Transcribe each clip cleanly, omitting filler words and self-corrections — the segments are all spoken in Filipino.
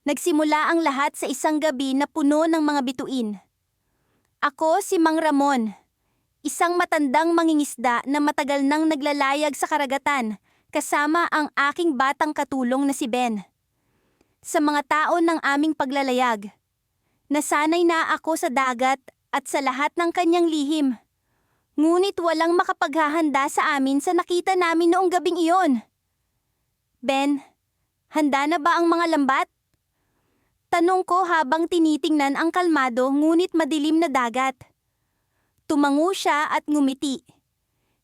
Nagsimula ang lahat sa isang gabi na puno ng mga bituin. Ako si Mang Ramon, isang matandang mangingisda na matagal nang naglalayag sa karagatan kasama ang aking batang katulong na si Ben. Sa mga taon ng aming paglalayag, nasanay na ako sa dagat at sa lahat ng kanyang lihim. Ngunit walang makapaghahanda sa amin sa nakita namin noong gabing iyon. Ben, handa na ba ang mga lambat? Tanong ko habang tinitingnan ang kalmado ngunit madilim na dagat. Tumango siya at ngumiti.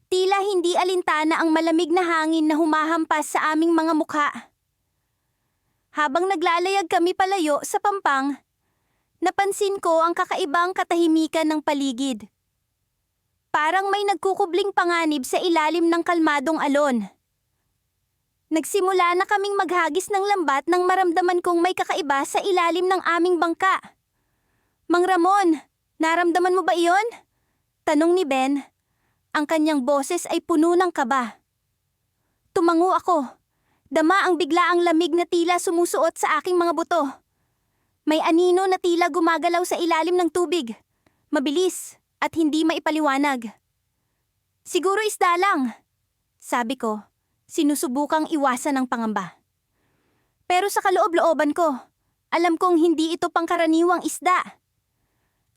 Tila hindi alintana ang malamig na hangin na humahampas sa aming mga mukha. Habang naglalayag kami palayo sa pampang, napansin ko ang kakaibang katahimikan ng paligid. Parang may nagkukubling panganib sa ilalim ng kalmadong alon. Nagsimula na kaming maghagis ng lambat nang maramdaman kong may kakaiba sa ilalim ng aming bangka. Mang Ramon, naramdaman mo ba iyon? Tanong ni Ben. Ang kanyang boses ay puno ng kaba. Tumango ako. Dama ang biglaang lamig na tila sumusuot sa aking mga buto. May anino na tila gumagalaw sa ilalim ng tubig. Mabilis at hindi maipaliwanag. Siguro isda lang, sabi ko. Sinusubukang iwasan ang pangamba. Pero sa kaloob-looban ko, alam kong hindi ito pangkaraniwang isda.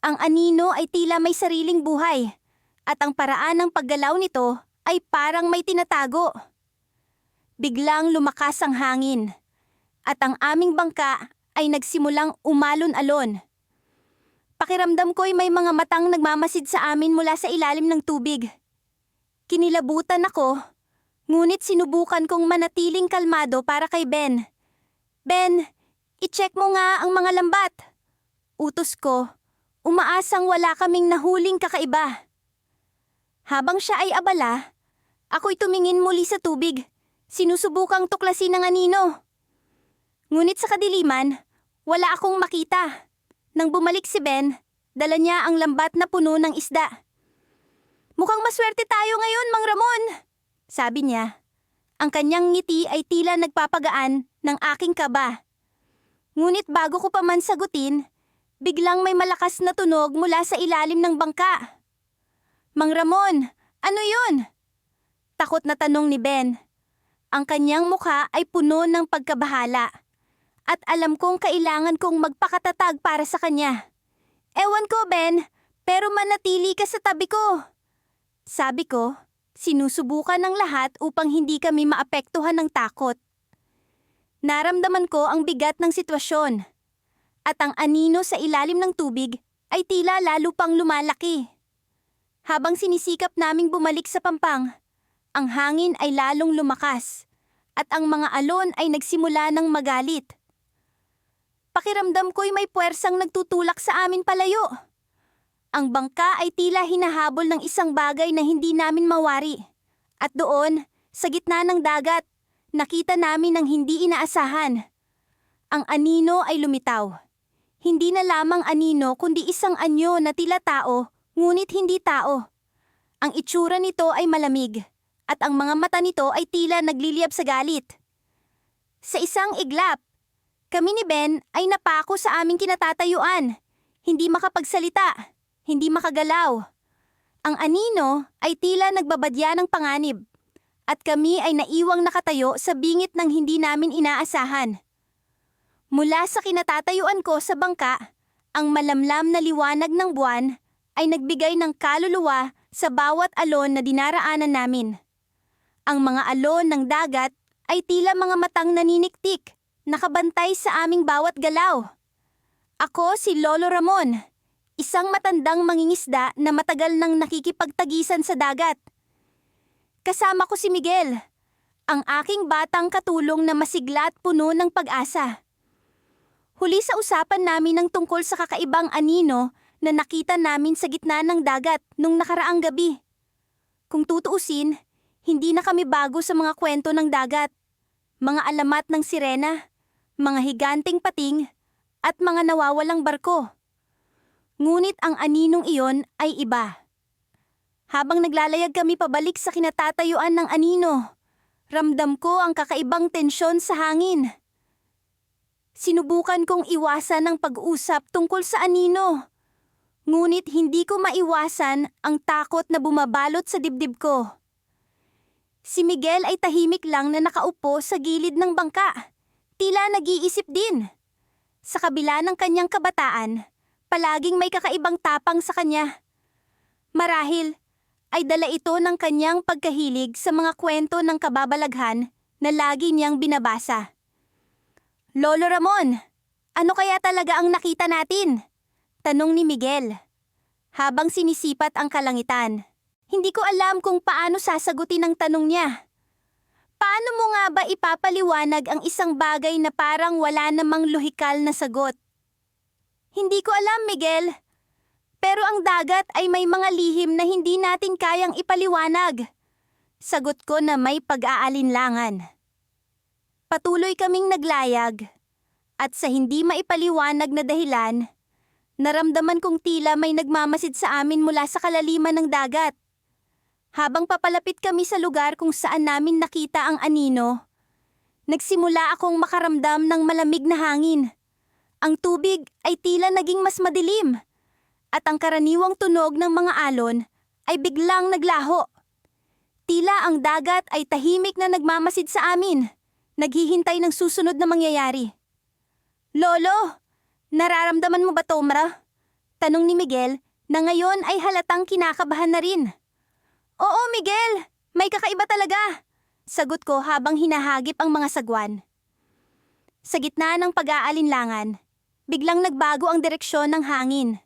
Ang anino ay tila may sariling buhay, at ang paraan ng paggalaw nito ay parang may tinatago. Biglang lumakas ang hangin, at ang aming bangka ay nagsimulang umalon-alon. Pakiramdam ko'y may mga matang nagmamasid sa amin mula sa ilalim ng tubig. Kinilabutan ako, ngunit sinubukan kong manatiling kalmado para kay Ben. Ben, i-check mo nga ang mga lambat. Utos ko, umaasang wala kaming nahuling kakaiba. Habang siya ay abala, ako'y tumingin muli sa tubig, sinusubukang tuklasin ang anino. Ngunit sa kadiliman, wala akong makita. Nang bumalik si Ben, dala niya ang lambat na puno ng isda. Mukhang maswerte tayo ngayon, Mang Ramon, sabi niya. Ang kanyang ngiti ay tila nagpapagaan ng aking kaba. Ngunit bago ko pa man sagutin, biglang may malakas na tunog mula sa ilalim ng bangka. Mang Ramon, ano yun? Takot na tanong ni Ben. Ang kanyang mukha ay puno ng pagkabahala. At alam kong kailangan kong magpakatatag para sa kanya. Ewan ko, Ben, pero manatili ka sa tabi ko. Sabi ko, sinusubukan ng lahat upang hindi kami maapektuhan ng takot. Naramdaman ko ang bigat ng sitwasyon. At ang anino sa ilalim ng tubig ay tila lalo pang lumalaki. Habang sinisikap naming bumalik sa pampang, ang hangin ay lalong lumakas at ang mga alon ay nagsimula ng magalit. Pakiramdam ko'y may puwersang nagtutulak sa amin palayo. Ang bangka ay tila hinahabol ng isang bagay na hindi namin mawari. At doon, sa gitna ng dagat, nakita namin ang hindi inaasahan. Ang anino ay lumitaw. Hindi na lamang anino kundi isang anyo na tila tao, ngunit hindi tao. Ang itsura nito ay malamig, at ang mga mata nito ay tila nagliliyab sa galit. Sa isang iglap, kami ni Ben ay napako sa aming kinatatayuan. Hindi makapagsalita, hindi makagalaw. Ang anino ay tila nagbabadya ng panganib, at kami ay naiwang nakatayo sa bingit ng hindi namin inaasahan. Mula sa kinatatayuan ko sa bangka, ang malamlam na liwanag ng buwan ay nagbigay ng kaluluwa sa bawat alon na dinaraanan namin. Ang mga alon ng dagat ay tila mga matang naniniktik, nakabantay sa aming bawat galaw. Ako si Lolo Ramon, isang matandang mangingisda na matagal nang nakikipagtagisan sa dagat. Kasama ko si Miguel, ang aking batang katulong na masigla at puno ng pag-asa. Huli sa usapan namin ng tungkol sa kakaibang anino na nakita namin sa gitna ng dagat nung nakaraang gabi. Kung tutuusin, hindi na kami bago sa mga kwento ng dagat, mga alamat ng sirena, mga higanting pating, at mga nawawalang barko. Ngunit ang aninong iyon ay iba. Habang naglalayag kami pabalik sa kinatatayuan ng anino, ramdam ko ang kakaibang tensyon sa hangin. Sinubukan kong iwasan ang pag-usap tungkol sa anino. Ngunit hindi ko maiwasan ang takot na bumabalot sa dibdib ko. Si Miguel ay tahimik lang na nakaupo sa gilid ng bangka. Tila nag-iisip din. Sa kabila ng kanyang kabataan, palaging may kakaibang tapang sa kanya. Marahil ay dala ito ng kanyang pagkahilig sa mga kwento ng kababalaghan na lagi niyang binabasa. Lolo Ramon, ano kaya talaga ang nakita natin? Tanong ni Miguel, habang sinisipat ang kalangitan. Hindi ko alam kung paano sasagutin ang tanong niya. Paano mo nga ba ipapaliwanag ang isang bagay na parang wala namang lohikal na sagot? Hindi ko alam, Miguel. Pero ang dagat ay may mga lihim na hindi natin kayang ipaliwanag. Sagot ko na may pag-aalinlangan. Patuloy kaming naglayag. At sa hindi maipaliwanag na dahilan, naramdaman kong tila may nagmamasid sa amin mula sa kalaliman ng dagat. Habang papalapit kami sa lugar kung saan namin nakita ang anino, nagsimula akong makaramdam ng malamig na hangin. Ang tubig ay tila naging mas madilim, at ang karaniwang tunog ng mga alon ay biglang naglaho. Tila ang dagat ay tahimik na nagmamasid sa amin, naghihintay ng susunod na mangyayari. Lolo, nararamdaman mo ba, Tomra? Tanong ni Miguel na ngayon ay halatang kinakabahan na rin. Oo, Miguel, may kakaiba talaga, sagot ko habang hinahagip ang mga sagwan. Sa gitna ng pag-aalinlangan, biglang nagbago ang direksyon ng hangin.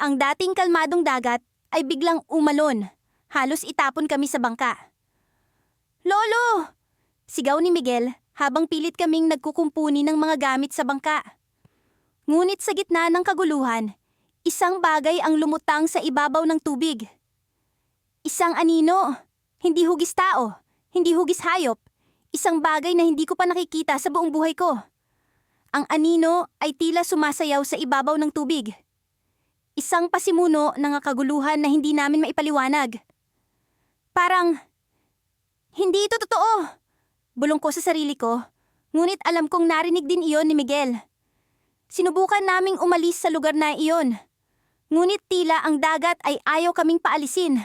Ang dating kalmadong dagat ay biglang umalon, halos itapon kami sa bangka. Lolo! Sigaw ni Miguel habang pilit kaming nagkukumpuni ng mga gamit sa bangka. Ngunit sa gitna ng kaguluhan, isang bagay ang lumutang sa ibabaw ng tubig. Isang anino, hindi hugis tao, hindi hugis hayop, isang bagay na hindi ko pa nakikita sa buong buhay ko. Ang anino ay tila sumasayaw sa ibabaw ng tubig. Isang pasimuno ng kaguluhan na hindi namin maipaliwanag. Parang, hindi ito totoo. Bulong ko sa sarili ko, ngunit alam kong narinig din iyon ni Miguel. Sinubukan naming umalis sa lugar na iyon, ngunit tila ang dagat ay ayaw kaming paalisin.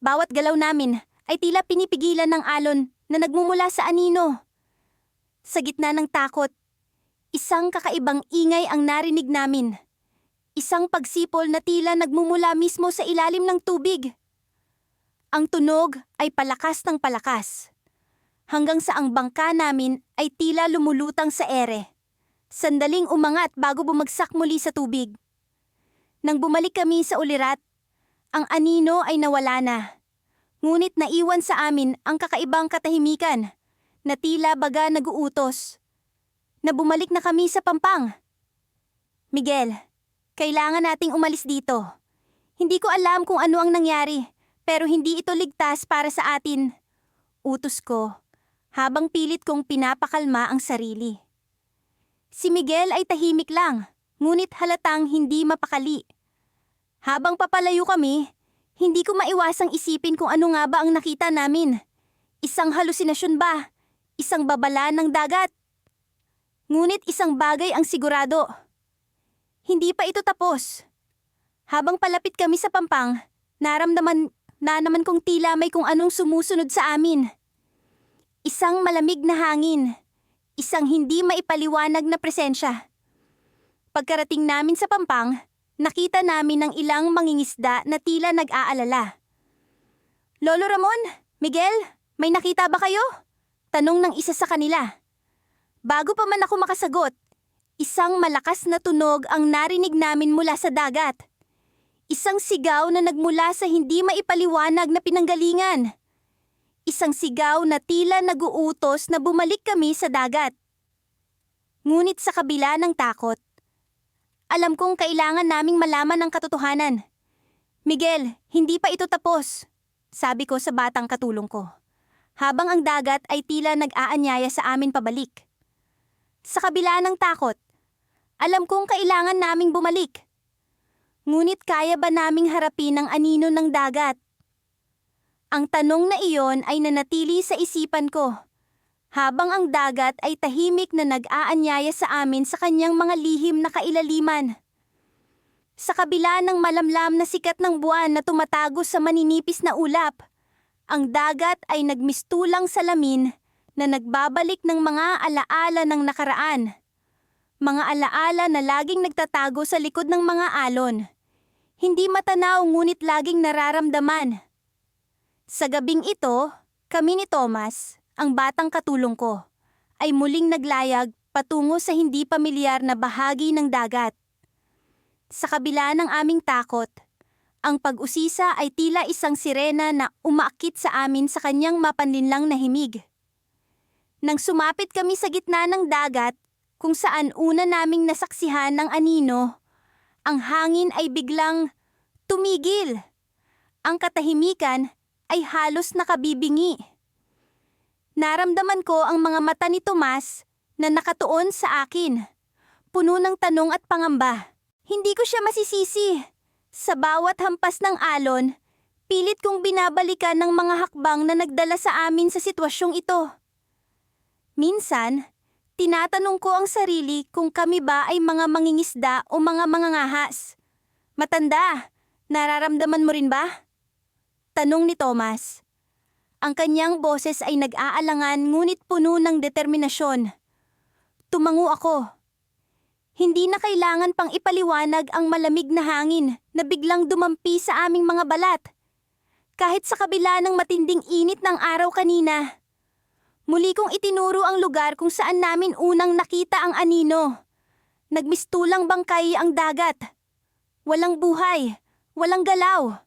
Bawat galaw namin ay tila pinipigilan ng alon na nagmumula sa anino. Sa gitna ng takot, isang kakaibang ingay ang narinig namin. Isang pagsipol na tila nagmumula mismo sa ilalim ng tubig. Ang tunog ay palakas ng palakas. Hanggang sa ang bangka namin ay tila lumulutang sa ere. Sandaling umangat bago bumagsak muli sa tubig. Nang bumalik kami sa ulirat, ang anino ay nawala na. Ngunit naiwan sa amin ang kakaibang katahimikan na tila baga nag-uutos. Na bumalik na kami sa Pampang. Miguel, kailangan nating umalis dito. Hindi ko alam kung ano ang nangyari, pero hindi ito ligtas para sa atin. Utos ko, habang pilit kong pinapakalma ang sarili. Si Miguel ay tahimik lang, ngunit halatang hindi mapakali. Habang papalayo kami, hindi ko maiwasang isipin kung ano nga ba ang nakita namin. Isang halusinasyon ba? Isang babala ng dagat? Ngunit isang bagay ang sigurado. Hindi pa ito tapos. Habang palapit kami sa Pampang, naramdaman na naman kong tila may kung anong sumusunod sa amin. Isang malamig na hangin. Isang hindi maipaliwanag na presensya. Pagkarating namin sa Pampang, nakita namin ang ilang mangingisda na tila nag-aalala. Lolo Ramon, Miguel, may nakita ba kayo? Tanong ng isa sa kanila. Bago pa man ako makasagot, isang malakas na tunog ang narinig namin mula sa dagat. Isang sigaw na nagmula sa hindi maipaliwanag na pinanggalingan. Isang sigaw na tila nag-uutos na bumalik kami sa dagat. Ngunit sa kabila ng takot, alam kong kailangan naming malaman ang katotohanan. Miguel, hindi pa ito tapos, sabi ko sa batang katulong ko. Habang ang dagat ay tila nag-aanyaya sa amin pabalik. Sa kabila ng takot, alam kong kailangan naming bumalik. Ngunit kaya ba naming harapin ang anino ng dagat? Ang tanong na iyon ay nanatili sa isipan ko habang ang dagat ay tahimik na nag-aanyaya sa amin sa kanyang mga lihim na kailaliman. Sa kabila ng malamlam na sikat ng buwan na tumatago sa maninipis na ulap, ang dagat ay nagmistulang salamin na nagbabalik ng mga alaala ng nakaraan. Mga alaala na laging nagtatago sa likod ng mga alon. Hindi matanaw ngunit laging nararamdaman. Sa gabing ito, kami ni Thomas, ang batang katulong ko, ay muling naglayag patungo sa hindi pamilyar na bahagi ng dagat. Sa kabila ng aming takot, ang pag-usisa ay tila isang sirena na umaakit sa amin sa kanyang mapanlinlang na himig. Nang sumapit kami sa gitna ng dagat, kung saan una naming nasaksihan ng anino, ang hangin ay biglang tumigil. Ang katahimikan ay halos nakabibingi. Naramdaman ko ang mga mata ni Tomas na nakatuon sa akin, puno ng tanong at pangamba. Hindi ko siya masisisi. Sa bawat hampas ng alon, pilit kong binabalikan ng mga hakbang na nagdala sa amin sa sitwasyong ito. Minsan, tinatanong ko ang sarili kung kami ba ay mga mangingisda o mga mangangahas. Matanda, nararamdaman mo rin ba? Tanong ni Thomas. Ang kanyang boses ay nag-aalangan ngunit puno ng determinasyon. Tumango ako. Hindi na kailangan pang ipaliwanag ang malamig na hangin na biglang dumampi sa aming mga balat. Kahit sa kabila ng matinding init ng araw kanina. Muli kong itinuro ang lugar kung saan namin unang nakita ang anino. Nagmistulang bangkay ang dagat. Walang buhay, walang galaw.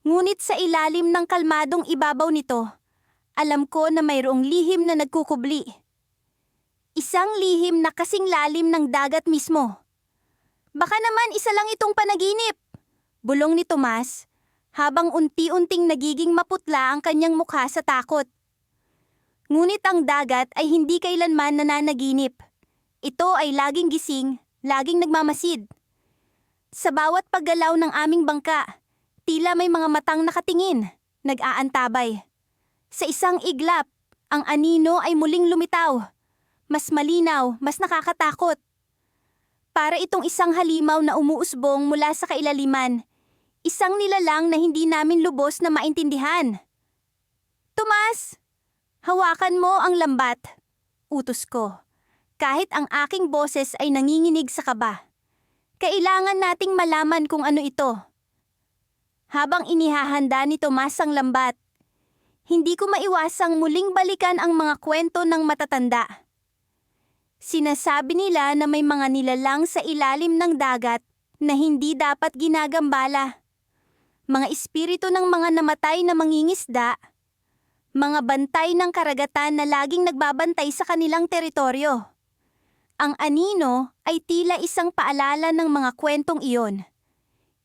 Ngunit sa ilalim ng kalmadong ibabaw nito, alam ko na mayroong lihim na nagkukubli. Isang lihim na kasing lalim ng dagat mismo. Baka naman isa lang itong panaginip, bulong ni Tomas, habang unti-unting nagiging maputla ang kanyang mukha sa takot. Ngunit ang dagat ay hindi kailanman nananaginip. Ito ay laging gising, laging nagmamasid. Sa bawat paggalaw ng aming bangka, tila may mga matang nakatingin, nag-aantabay. Sa isang iglap, ang anino ay muling lumitaw. Mas malinaw, mas nakakatakot. Para itong isang halimaw na umuusbong mula sa kailaliman. Isang nilalang na hindi namin lubos na maintindihan. Tomas! Hawakan mo ang lambat, utos ko. Kahit ang aking boses ay nanginginig sa kaba. Kailangan nating malaman kung ano ito. Habang inihahanda ni Tomas ang lambat, hindi ko maiwasang muling balikan ang mga kwento ng matatanda. Sinasabi nila na may mga nilalang sa ilalim ng dagat na hindi dapat ginagambala. Mga espiritu ng mga namatay na mangingisda, mga bantay ng karagatan na laging nagbabantay sa kanilang teritoryo. Ang anino ay tila isang paalala ng mga kwentong iyon.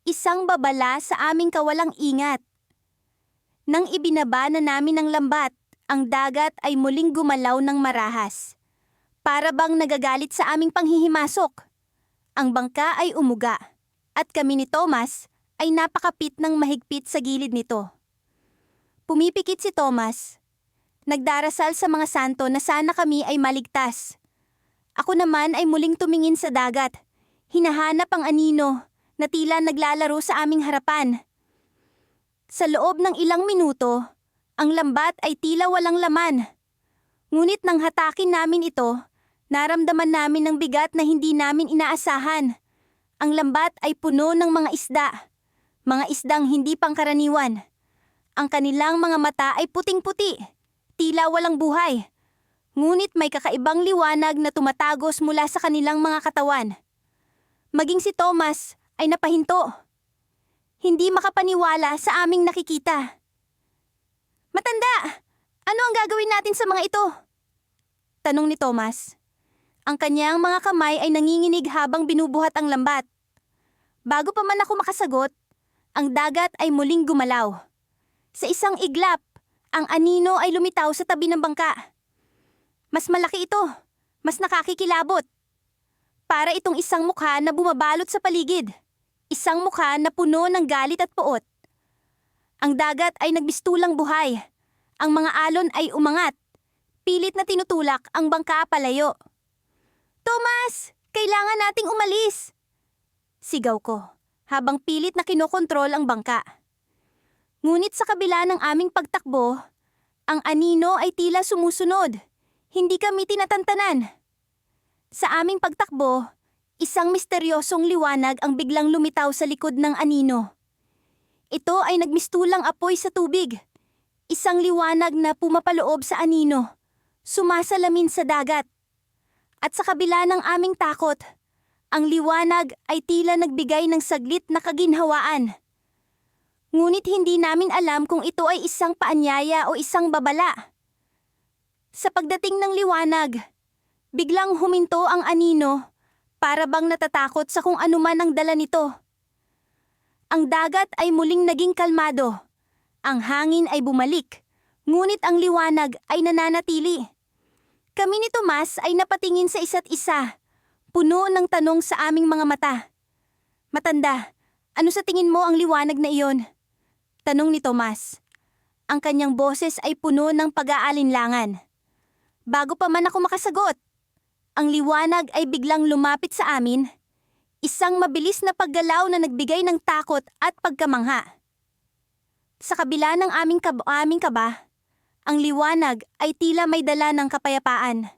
Isang babala sa aming kawalang ingat. Nang ibinaba na namin ang lambat, ang dagat ay muling gumalaw ng marahas. Para bang nagagalit sa aming panghihimasok. Ang bangka ay umuga, at kami ni Thomas ay napakapit ng mahigpit sa gilid nito. Pumipikit si Thomas. Nagdarasal sa mga santo na sana kami ay maligtas. Ako naman ay muling tumingin sa dagat. Hinahanap ang anino na tila naglalaro sa aming harapan. Sa loob ng ilang minuto, ang lambat ay tila walang laman. Ngunit nang hatakin namin ito, naramdaman namin ng bigat na hindi namin inaasahan. Ang lambat ay puno ng mga isda. Mga isdang hindi pangkaraniwan. Ang kanilang mga mata ay puting-puti, tila walang buhay. Ngunit may kakaibang liwanag na tumatagos mula sa kanilang mga katawan. Maging si Thomas ay napahinto. Hindi makapaniwala sa aming nakikita. Matanda! Ano ang gagawin natin sa mga ito? Tanong ni Thomas. Ang kanyang mga kamay ay nanginginig habang binubuhat ang lambat. Bago pa man ako makasagot, ang dagat ay muling gumalaw. Sa isang iglap, ang anino ay lumitaw sa tabi ng bangka. Mas malaki ito, mas nakakikilabot. Para itong isang mukha na bumabalot sa paligid. Isang mukha na puno ng galit at puot. Ang dagat ay nagbistulang buhay. Ang mga alon ay umangat. pilit na tinutulak ang bangka palayo. Thomas! Kailangan nating umalis! Sigaw ko, habang pilit na kinokontrol ang bangka. Ngunit sa kabila ng aming pagtakbo, ang anino ay tila sumusunod. Hindi kami tinatantanan. Sa aming pagtakbo, isang misteryosong liwanag ang biglang lumitaw sa likod ng anino. Ito ay nagmistulang apoy sa tubig. Isang liwanag na pumapaloob sa anino, sumasalamin sa dagat. At sa kabila ng aming takot, ang liwanag ay tila nagbigay ng saglit na kaginhawaan. Ngunit hindi namin alam kung ito ay isang paanyaya o isang babala. Sa pagdating ng liwanag, biglang huminto ang anino para bang natatakot sa kung anuman ang dala nito. Ang dagat ay muling naging kalmado. Ang hangin ay bumalik, ngunit ang liwanag ay nananatili. Kami ni Tomas ay napatingin sa isa't isa, puno ng tanong sa aming mga mata. Matanda, ano sa tingin mo ang liwanag na iyon? Tanong ni Tomas. Ang kanyang boses ay puno ng pag-aalinlangan. Bago pa man ako makasagot, ang liwanag ay biglang lumapit sa amin, isang mabilis na paggalaw na nagbigay ng takot at pagkamangha. Sa kabila ng aming kaba, ang liwanag ay tila may dala ng kapayapaan.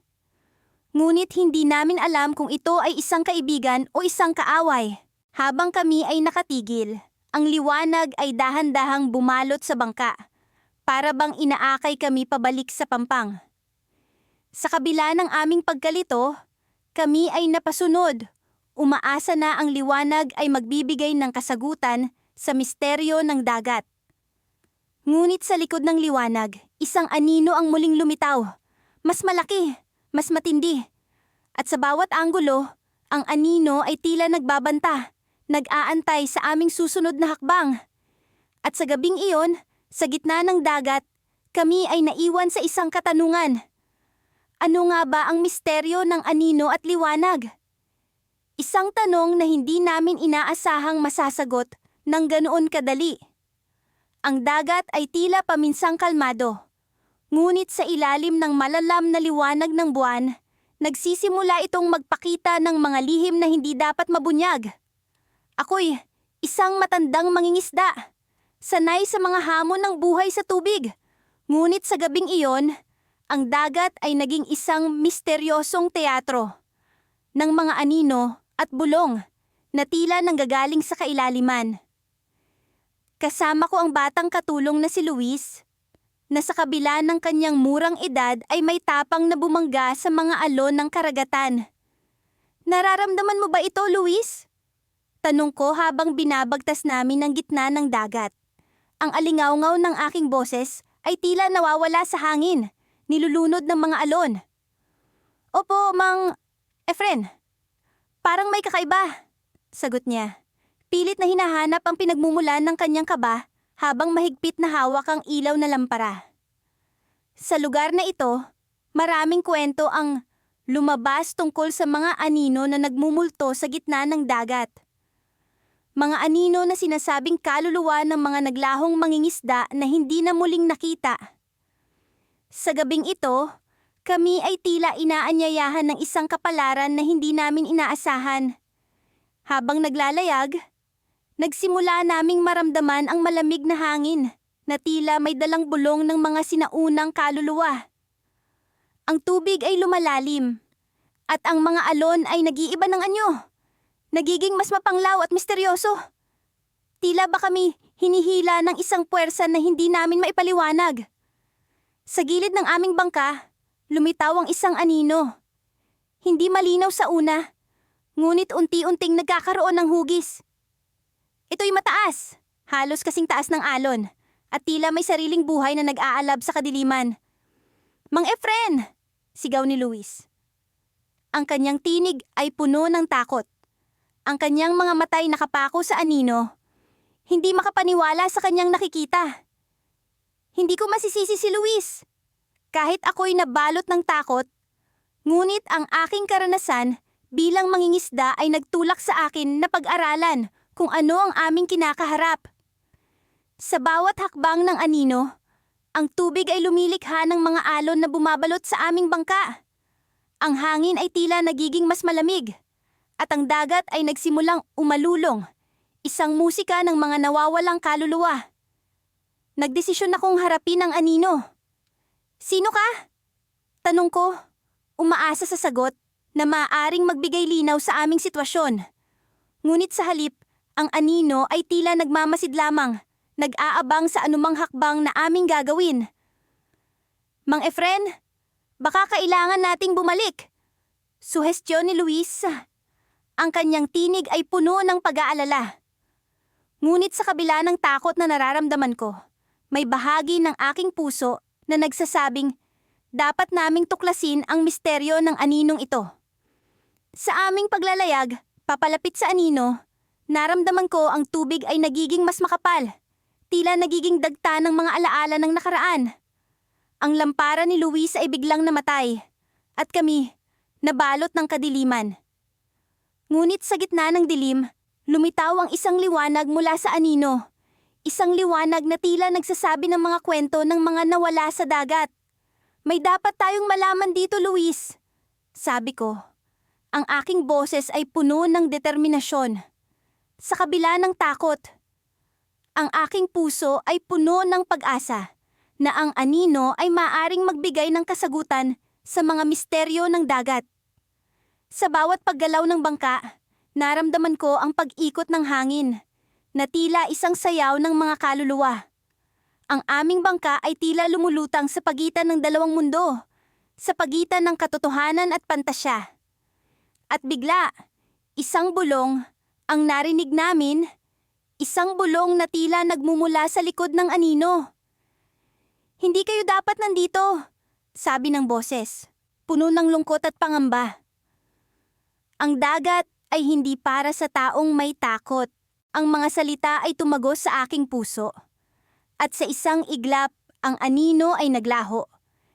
Ngunit hindi namin alam kung ito ay isang kaibigan o isang kaaway. Habang kami ay nakatigil, ang liwanag ay dahan-dahang bumalot sa bangka, para bang inaakay kami pabalik sa pampang. Sa kabila ng aming pagkalito, kami ay napasunod. Umaasa na ang liwanag ay magbibigay ng kasagutan sa misteryo ng dagat. Ngunit sa likod ng liwanag, isang anino ang muling lumitaw. Mas malaki, mas matindi. At sa bawat anggulo, ang anino ay tila nagbabanta, nag-aantay sa aming susunod na hakbang. At sa gabing iyon, sa gitna ng dagat, kami ay naiwan sa isang katanungan. Ano nga ba ang misteryo ng anino at liwanag? Isang tanong na hindi namin inaasahang masasagot ng ganoon kadali. Ang dagat ay tila paminsang kalmado. Ngunit sa ilalim ng malalam na liwanag ng buwan, nagsisimula itong magpakita ng mga lihim na hindi dapat mabunyag. Ako'y isang matandang mangingisda, sanay sa mga hamon ng buhay sa tubig. Ngunit sa gabing iyon, ang dagat ay naging isang misteryosong teatro ng mga anino at bulong na tila nanggagaling sa kailaliman. Kasama ko ang batang katulong na si Luis, na sa kabila ng kanyang murang edad ay may tapang na bumangga sa mga alon ng karagatan. Nararamdaman mo ba ito, Luis? Tanong ko habang binabagtas namin ang gitna ng dagat. Ang alingawngaw ng aking boses ay tila nawawala sa hangin, nilulunod ng mga alon. Opo, Mang Efren. Parang may kakaiba, sagot niya. Pilit na hinahanap ang pinagmumulan ng kanyang kaba habang mahigpit na hawak ang ilaw na lampara. Sa lugar na ito, maraming kwento ang lumabas tungkol sa mga anino na nagmumulto sa gitna ng dagat. Mga anino na sinasabing kaluluwa ng mga naglahong mangingisda na hindi na muling nakita. Sa gabing ito, kami ay tila inaanyayahan ng isang kapalaran na hindi namin inaasahan. Habang naglalayag, nagsimula naming maramdaman ang malamig na hangin na tila may dalang bulong ng mga sinaunang kaluluwa. Ang tubig ay lumalalim at ang mga alon ay nag-iiba ng anyo. Nagiging mas mapanglaw at misteryoso. Tila ba kami hinihila ng isang puwersa na hindi namin maipaliwanag. Sa gilid ng aming bangka, lumitaw ang isang anino. Hindi malinaw sa una, ngunit unti-unting nagkakaroon ng hugis. Ito'y mataas, halos kasing taas ng alon, at tila may sariling buhay na nag-aalab sa kadiliman. Mang Efren! Sigaw ni Luis. Ang kanyang tinig ay puno ng takot. Ang kanyang mga matay nakapako sa anino. Hindi makapaniwala sa kanyang nakikita. Hindi ko masisisi si Luis. Kahit ako'y nabalot ng takot, ngunit ang aking karanasan bilang mangingisda ay nagtulak sa akin na pag-aralan kung ano ang aming kinakaharap. Sa bawat hakbang ng anino, Ang tubig ay lumilikha ng mga alon na bumabalot sa aming bangka. Ang hangin ay tila nagiging mas malamig. At ang dagat ay nagsimulang umalulong. Isang musika ng mga nawawalang kaluluwa. Nagdesisyon akong harapin ang anino. Sino ka? Tanong ko, umaasa sa sagot na maaaring magbigay linaw sa aming sitwasyon. Ngunit sa halip, ang anino ay tila nagmamasid lamang, nag-aabang sa anumang hakbang na aming gagawin. Mang Efren, baka kailangan nating bumalik. Suhestyon ni Luis. Ang kanyang tinig ay puno ng pag-aalala. Ngunit sa kabila ng takot na nararamdaman ko, may bahagi ng aking puso na nagsasabing dapat naming tuklasin ang misteryo ng aninong ito. Sa aming paglalayag, papalapit sa anino, naramdaman ko ang tubig ay nagiging mas makapal, tila nagiging dagta ng mga alaala ng nakaraan. Ang lampara ni Luis ay biglang namatay, at kami, nabalot ng kadiliman. Ngunit sa gitna ng dilim, lumitaw ang isang liwanag mula sa anino. Isang liwanag na tila nagsasabi ng mga kwento ng mga nawala sa dagat. May dapat tayong malaman dito, Luis. Sabi ko. Ang aking boses ay puno ng determinasyon. Sa kabila ng takot, ang aking puso ay puno ng pag-asa na ang anino ay maaring magbigay ng kasagutan sa mga misteryo ng dagat. Sa bawat paggalaw ng bangka, naramdaman ko ang pag-ikot ng hangin, na tila isang sayaw ng mga kaluluwa. Ang aming bangka ay tila lumulutang sa pagitan ng dalawang mundo, sa pagitan ng katotohanan at pantasya. At bigla, isang bulong ang narinig namin, isang bulong na tila nagmumula sa likod ng anino. Hindi kayo dapat nandito, sabi ng boses, puno ng lungkot at pangamba. Ang dagat ay hindi para sa taong may takot. Ang mga salita ay tumagos sa aking puso. At sa isang iglap, ang anino ay naglaho,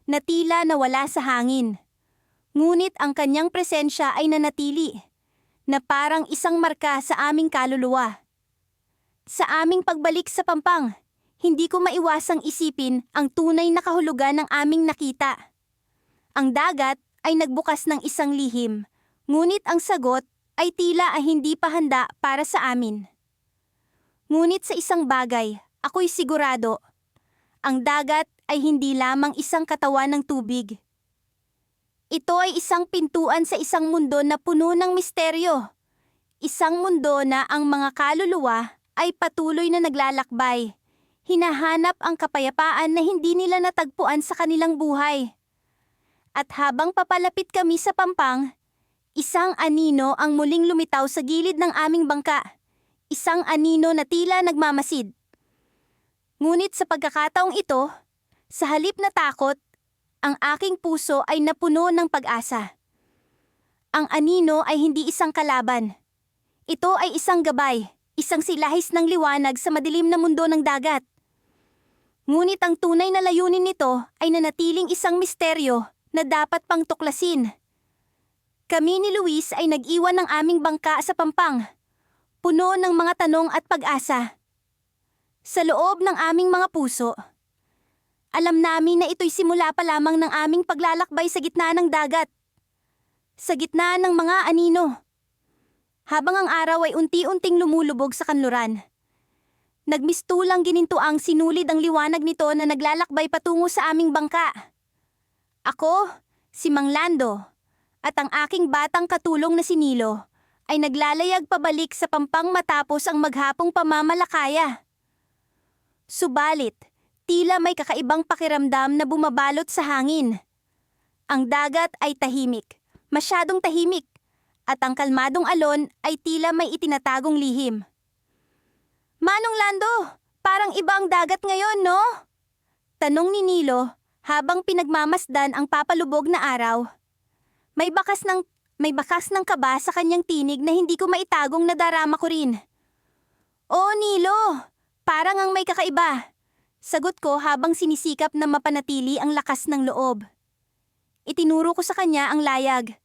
na tila nawala sa hangin. Ngunit ang kanyang presensya ay nanatili, na parang isang marka sa aming kaluluwa. Sa aming pagbalik sa Pampang, hindi ko maiwasang isipin ang tunay na kahulugan ng aming nakita. Ang dagat ay nagbukas ng isang lihim, ngunit ang sagot ay tila hindi pa handa para sa amin. Ngunit sa isang bagay, ako'y sigurado. Ang dagat ay hindi lamang isang katawan ng tubig. Ito ay isang pintuan sa isang mundo na puno ng misteryo. Isang mundo na ang mga kaluluwa ay patuloy na naglalakbay. Hinahanap ang kapayapaan na hindi nila natagpuan sa kanilang buhay. At habang papalapit kami sa Pampang, isang anino ang muling lumitaw sa gilid ng aming bangka. Isang anino na tila nagmamasid. Ngunit sa pagkakataong ito, sa halip na takot, ang aking puso ay napuno ng pag-asa. Ang anino ay hindi isang kalaban. Ito ay isang gabay, isang silahis ng liwanag sa madilim na mundo ng dagat. Ngunit ang tunay na layunin nito ay nanatiling isang misteryo na dapat pang tuklasin. Kami ni Luis ay nag-iwan ng aming bangka sa Pampang, puno ng mga tanong at pag-asa. Sa loob ng aming mga puso, alam namin na ito'y simula pa lamang ng aming paglalakbay sa gitna ng dagat, sa gitna ng mga anino. Habang ang araw ay unti-unting lumulubog sa kanluran, nagmistulang ginintuang sinulid ang liwanag nito na naglalakbay patungo sa aming bangka. Ako, si Mang Lando, at ang aking batang katulong na si Nilo ay naglalayag pabalik sa Pampang matapos ang maghapong pamamalakaya. Subalit, tila may kakaibang pakiramdam na bumabalot sa hangin. Ang dagat ay tahimik, masyadong tahimik, at ang kalmadong alon ay tila may itinatagong lihim. Manong Lando, parang iba ang dagat ngayon, no? Tanong ni Nilo habang pinagmamasdan ang papalubog na araw. May bakas ng kaba sa kanyang tinig na hindi ko maitagong nadarama ko rin. Oh, Nilo, parang ang may kakaiba. Sagot ko habang sinisikap na mapanatili ang lakas ng loob. Itinuro ko sa kanya ang layag.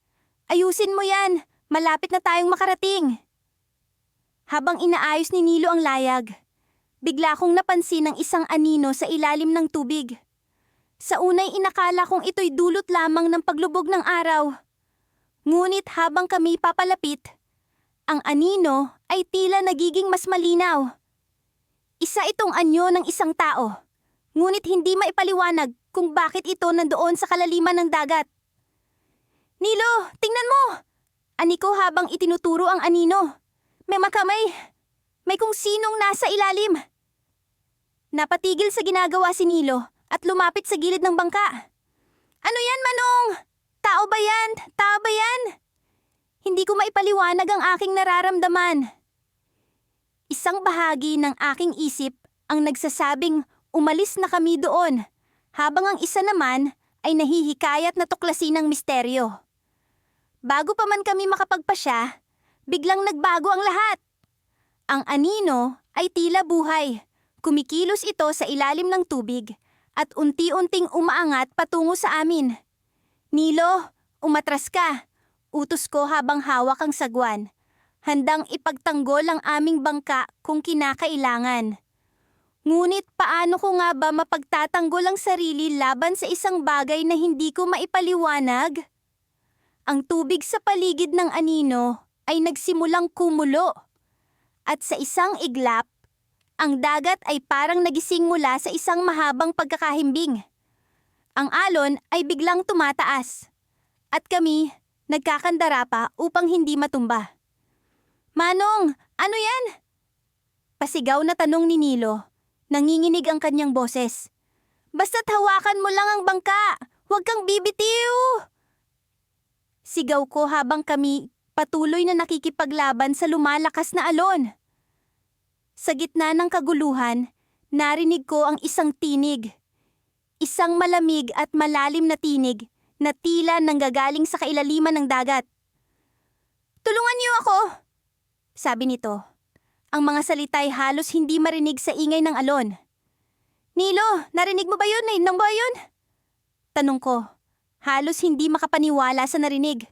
Ayusin mo yan, malapit na tayong makarating. Habang inaayos ni Nilo ang layag, bigla kong napansin ang isang anino sa ilalim ng tubig. Sa unay inakala kong ito'y dulot lamang ng paglubog ng araw. Ngunit habang kami papalapit, ang anino ay tila nagiging mas malinaw. Isa itong anyo ng isang tao, ngunit hindi maipaliwanag kung bakit ito nandoon sa kalaliman ng dagat. Nilo, tingnan mo! Ani ko habang itinuturo ang anino. May makamay. May kung sinong nasa ilalim. Napatigil sa ginagawa si Nilo at lumapit sa gilid ng bangka. Ano yan, Manong? Tao ba yan? Tao ba yan? Hindi ko maipaliwanag ang aking nararamdaman. Isang bahagi ng aking isip ang nagsasabing umalis na kami doon, habang ang isa naman ay nahihikayat na tuklasin ang misteryo. Bago pa man kami makapagpasya, biglang nagbago ang lahat. Ang anino ay tila buhay. Kumikilos ito sa ilalim ng tubig at unti-unting umaangat patungo sa amin. Nilo, umatras ka. Utos ko habang hawak ang sagwan. Handang ipagtanggol ang aming bangka kung kinakailangan. Ngunit paano ko nga ba mapagtatanggol ang sarili laban sa isang bagay na hindi ko maipaliwanag? Ang tubig sa paligid ng anino ay nagsimulang kumulo. At sa isang iglap, ang dagat ay parang nagising mula sa isang mahabang pagkakahimbing. Ang alon ay biglang tumataas. At kami, nagkakandara pa upang hindi matumba. Manong, ano yan? Pasigaw na tanong ni Nilo. Nanginginig ang kanyang boses. Basta't hawakan mo lang ang bangka. Huwag kang bibitiw! Sigaw ko habang kami patuloy na nakikipaglaban sa lumalakas na alon. Sa gitna ng kaguluhan, narinig ko ang isang tinig. Isang malamig at malalim na tinig na tila nanggagaling sa kailaliman ng dagat. Tulungan niyo ako! Sabi nito. Ang mga salita'y halos hindi marinig sa ingay ng alon. Nilo, narinig mo ba yun? Nainom ba yun? Tanong ko. Halos hindi makapaniwala sa narinig.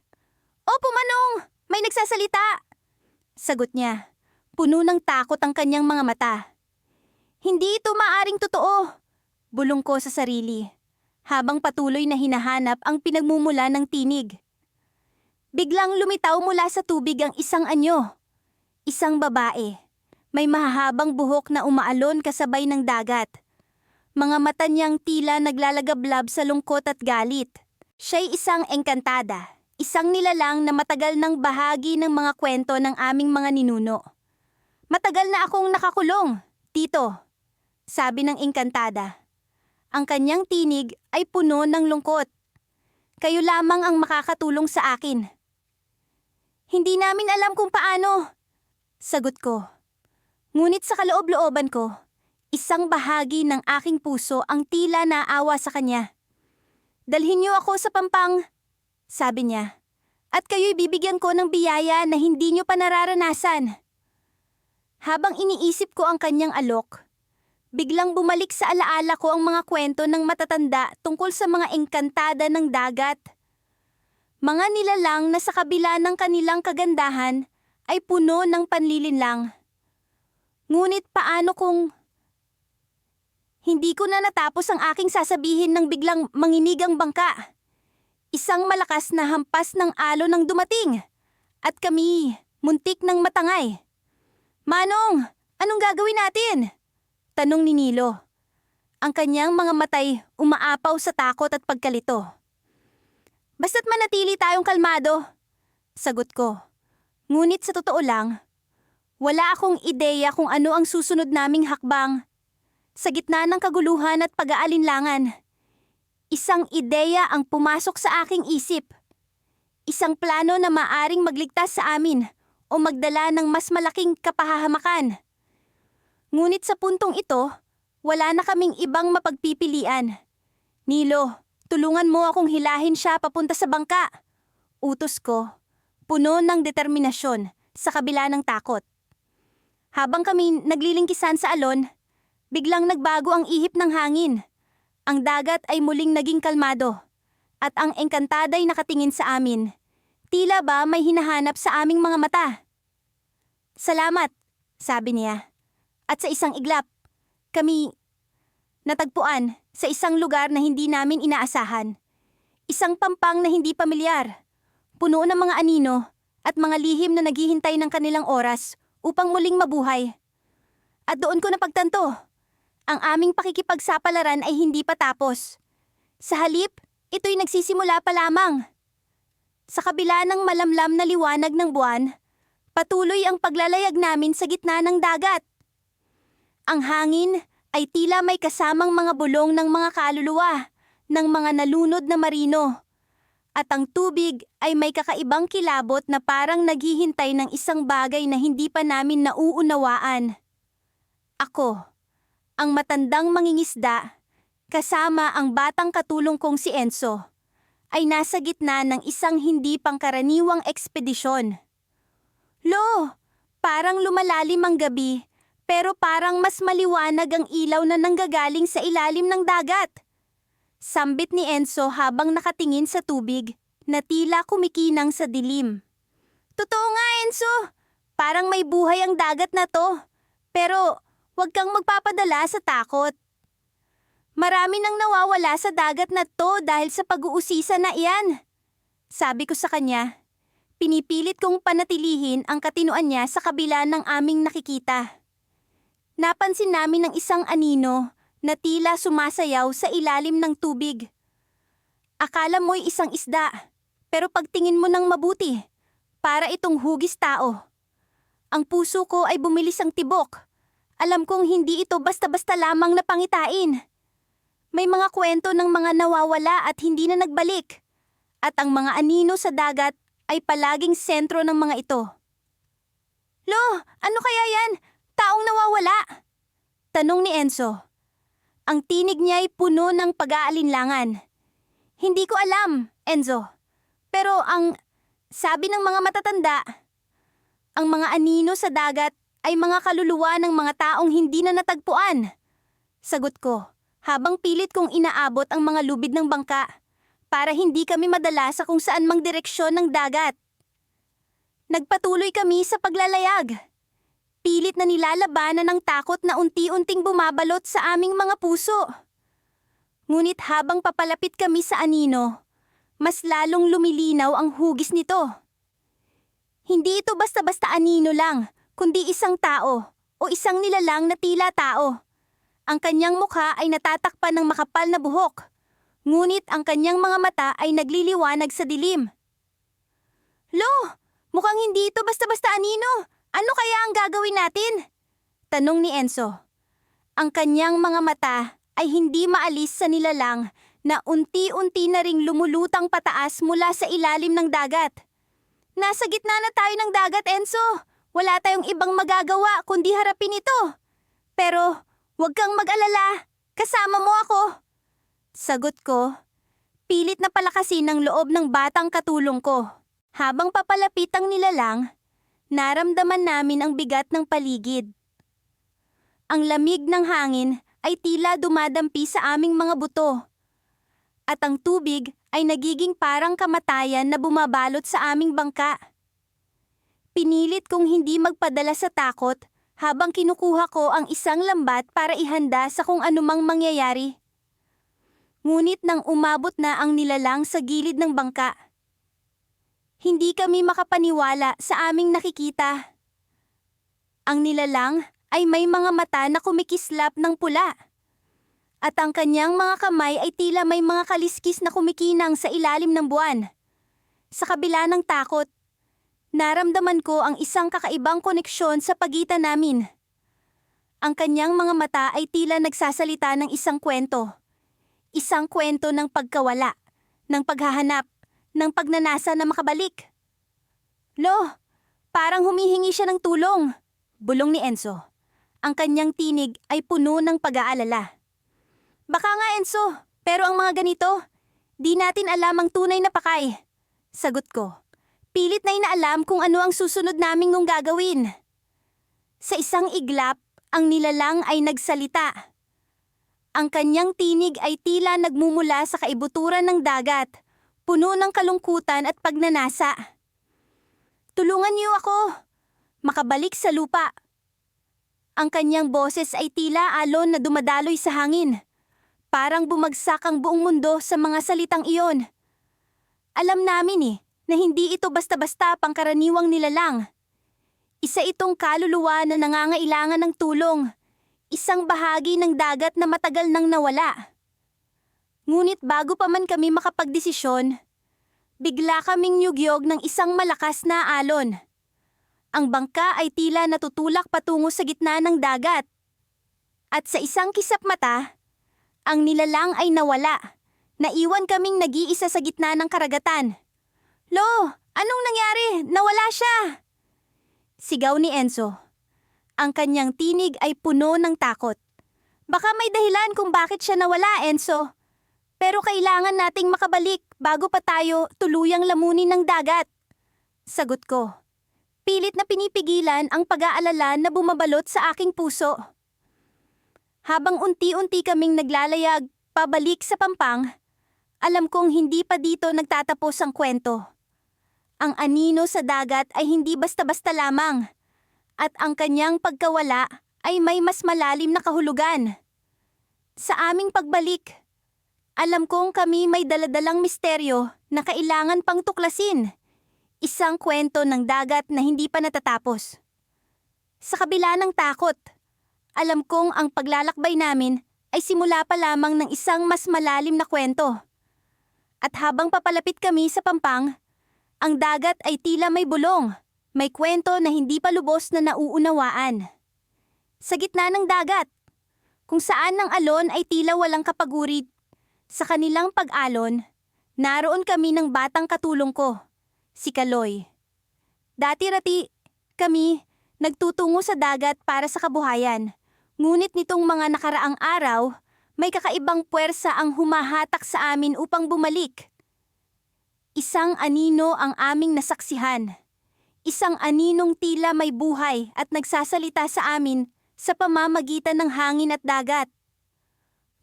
Opo, Manong! May nagsasalita! Sagot niya. Puno ng takot ang kanyang mga mata. Hindi ito maaring totoo. Bulong ko sa sarili. Habang patuloy na hinahanap ang pinagmumula ng tinig. Biglang lumitaw mula sa tubig ang isang anyo. Isang babae. May mahahabang buhok na umaalon kasabay ng dagat. Mga mata niyang tila naglalagablab sa lungkot at galit. Siya'y isang engkantada. Isang nilalang na matagal ng bahagi ng mga kwento ng aming mga ninuno. Matagal na akong nakakulong, tito. Sabi ng engkantada. Ang kanyang tinig ay puno ng lungkot. Kayo lamang ang makakatulong sa akin. Hindi namin alam kung paano. Sagot ko. Ngunit sa kaloob-looban ko, isang bahagi ng aking puso ang tila naawa sa kanya. Dalhin niyo ako sa Pampang, sabi niya. At kayo'y bibigyan ko ng biyaya na hindi niyo pa nararanasan. Habang iniisip ko ang kanyang alok, biglang bumalik sa alaala ko ang mga kwento ng matatanda tungkol sa mga engkantada ng dagat. Mga nilalang na sa kabila ng kanilang kagandahan ay puno ng panlilinlang. Ngunit paano kung hindi ko na natapos ang aking sasabihin nang biglang manginig ang bangka? Isang malakas na hampas ng alon ang dumating at kami muntik ng matangay. Manong, anong gagawin natin? Tanong ni Nilo. Ang kanyang mga matay umaapaw sa takot at pagkalito. Basta't manatili tayong kalmado, sagot ko. Ngunit sa totoo lang, wala akong ideya kung ano ang susunod naming hakbang. Sa gitna ng kaguluhan at pag-aalinlangan, isang ideya ang pumasok sa aking isip. Isang plano na maaring magligtas sa amin o magdala ng mas malaking kapahamakan. Ngunit sa puntong ito, wala na kaming ibang mapagpipilian. Nilo, tulungan mo akong hilahin siya papunta sa bangka. Utos ko, puno ng determinasyon sa kabila ng takot. Habang kami naglilingkisan sa alon, biglang nagbago ang ihip ng hangin. Ang dagat ay muling naging kalmado at ang engkantada'y nakatingin sa amin. Tila ba may hinahanap sa aming mga mata? Salamat, sabi niya. At sa isang iglap, kami natagpuan sa isang lugar na hindi namin inaasahan. Isang pampang na hindi pamilyar, puno ng mga anino at mga lihim na naghihintay ng kanilang oras upang muling mabuhay. At doon ko napagtanto, ang aming pakikipagsapalaran ay hindi pa tapos. Sa halip, ito'y nagsisimula pa lamang. Sa kabila ng malamlam na liwanag ng buwan, patuloy ang paglalayag namin sa gitna ng dagat. Ang hangin ay tila may kasamang mga bulong ng mga kaluluwa ng mga nalunod na marino. At ang tubig ay may kakaibang kilabot na parang naghihintay ng isang bagay na hindi pa namin nauunawaan. Ako, ang matandang mangingisda, kasama ang batang katulong kong si Enzo, ay nasa gitna ng isang hindi pangkaraniwang ekspedisyon. Lo, parang lumalalim ang gabi, pero parang mas maliwanag ang ilaw na nanggagaling sa ilalim ng dagat. Sambit ni Enzo habang nakatingin sa tubig na tila kumikinang sa dilim. Totoo nga, Enzo. Parang may buhay ang dagat na to. Pero huwag kang magpapadala sa takot. Marami nang nawawala sa dagat na to dahil sa pag-uusisa na iyan. Sabi ko sa kanya. Pinipilit kong panatilihin ang katinoan niya sa kabila ng aming nakikita. Napansin namin ng isang anino na tila sumasayaw sa ilalim ng tubig. Akala mo'y isang isda, pero pagtingin mo ng mabuti, para itong hugis tao. Ang puso ko ay bumilis ang tibok. Alam kong hindi ito basta-basta lamang na pangitain. May mga kwento ng mga nawawala at hindi na nagbalik. At ang mga anino sa dagat ay palaging sentro ng mga ito. Lo, ano kaya yan? Taong nawawala? Tanong ni Enzo. Ang tinig niya ay puno ng pag-aalinlangan. Hindi ko alam, Enzo. Pero sabi ng mga matatanda, ang mga anino sa dagat ay mga kaluluwa ng mga taong hindi na natagpuan. Sagot ko, habang pilit kong inaabot ang mga lubid ng bangka para hindi kami madala sa kung saan mang direksyon ng dagat. Nagpatuloy kami sa paglalayag. Pilit na nilalabanan ng takot na unti-unting bumabalot sa aming mga puso. Ngunit habang papalapit kami sa anino, mas lalong lumilinaw ang hugis nito. Hindi ito basta-basta anino lang, kundi isang tao o isang nilalang na tila tao. Ang kanyang mukha ay natatakpan ng makapal na buhok, ngunit ang kanyang mga mata ay nagliliwanag sa dilim. Lo, mukhang hindi ito basta-basta anino. Ano kaya ang gagawin natin? Tanong ni Enzo. Ang kanyang mga mata ay hindi maalis sa nilalang na unti-unti na ring lumulutang pataas mula sa ilalim ng dagat. Nasa gitna na tayo ng dagat, Enzo. Wala tayong ibang magagawa kundi harapin ito. Pero huwag kang mag-alala. Kasama mo ako. Sagot ko, pilit na palakasin ang loob ng batang katulong ko. Habang papalapit ang nilalang, naramdaman namin ang bigat ng paligid. Ang lamig ng hangin ay tila dumadampi sa aming mga buto. At ang tubig ay nagiging parang kamatayan na bumabalot sa aming bangka. Pinilit kong hindi magpadala sa takot habang kinukuha ko ang isang lambat para ihanda sa kung anumang mangyayari. Ngunit nang umabot na ang nilalang sa gilid ng bangka, hindi kami makapaniwala sa aming nakikita. Ang nilalang ay may mga mata na kumikislap ng pula. At ang kanyang mga kamay ay tila may mga kaliskis na kumikinang sa ilalim ng buwan. Sa kabila ng takot, naramdaman ko ang isang kakaibang koneksyon sa pagitan namin. Ang kanyang mga mata ay tila nagsasalita ng isang kwento. Isang kwento ng pagkawala, ng paghahanap, ng pagnanasa na makabalik. Lo, parang humihingi siya ng tulong, bulong ni Enzo. Ang kanyang tinig ay puno ng pag-aalala. Baka nga, Enzo, pero ang mga ganito, di natin alam ang tunay na pakay. Sagot ko. Pilit na inaalam kung ano ang susunod naming gagawin. Sa isang iglap, ang nilalang ay nagsalita. Ang kanyang tinig ay tila nagmumula sa kaibuturan ng dagat, puno ng kalungkutan at pagnanasa. Tulungan niyo ako, makabalik sa lupa. Ang kanyang boses ay tila alon na dumadaloy sa hangin. Parang bumagsak ang buong mundo sa mga salitang iyon. Alam namin na hindi ito basta-basta pangkaraniwang nilalang. Isa itong kaluluwa na nangangailangan ng tulong. Isang bahagi ng dagat na matagal nang nawala. Ngunit bago pa man kami makapagdesisyon, bigla kaming nyugyog ng isang malakas na alon. Ang bangka ay tila natutulak patungo sa gitna ng dagat. At sa isang kisap mata, ang nilalang ay nawala. Naiwan kaming nag-iisa sa gitna ng karagatan. Lo, anong nangyari? Nawala siya! Sigaw ni Enzo. Ang kanyang tinig ay puno ng takot. Baka may dahilan kung bakit siya nawala, Enzo. Pero kailangan nating makabalik bago pa tayo tuluyang lamunin ng dagat. Sagot ko. Pilit na pinipigilan ang pag-aalala na bumabalot sa aking puso. Habang unti-unti kaming naglalayag pabalik sa Pampang, alam kong hindi pa dito nagtatapos ang kwento. Ang anino sa dagat ay hindi basta-basta lamang, at ang kanyang pagkawala ay may mas malalim na kahulugan. Sa aming pagbalik, alam kong kami may daladalang misteryo na kailangan pang tuklasin. Isang kwento ng dagat na hindi pa natatapos. Sa kabila ng takot, alam kong ang paglalakbay namin ay simula pa lamang ng isang mas malalim na kwento. At habang papalapit kami sa Pampang, ang dagat ay tila may bulong, may kwento na hindi pa lubos na nauunawaan. Sa gitna ng dagat, kung saan ang alon ay tila walang kapagurid, sa kanilang pag-alon, naroon kami ng batang katulong ko, si Kaloy. Dati-rati kami nagtutungo sa dagat para sa kabuhayan, ngunit nitong mga nakaraang araw, may kakaibang puwersa ang humahatak sa amin upang bumalik. Isang anino ang aming nasaksihan. Isang aninong tila may buhay at nagsasalita sa amin sa pamamagitan ng hangin at dagat.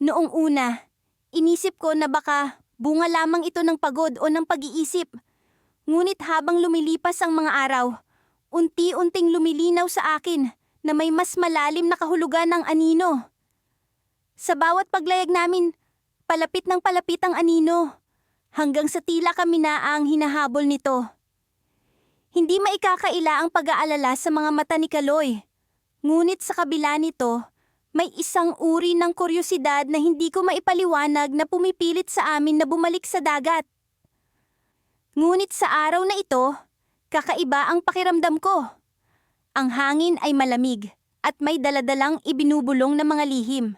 Noong una, inisip ko na baka bunga lamang ito ng pagod o ng pag-iisip. Ngunit habang lumilipas ang mga araw, unti-unting lumilinaw sa akin na may mas malalim na kahulugan ng anino. Sa bawat paglayag namin, palapit ng palapit ang anino, hanggang sa tila kami na ang hinahabol nito. Hindi maikakaila ang pag-aalala sa mga mata ni Kaloy, ngunit sa kabila nito, may isang uri ng kuryosidad na hindi ko maipaliwanag na pumipilit sa amin na bumalik sa dagat. Ngunit sa araw na ito, kakaiba ang pakiramdam ko. Ang hangin ay malamig at may daladalang ibinubulong na mga lihim.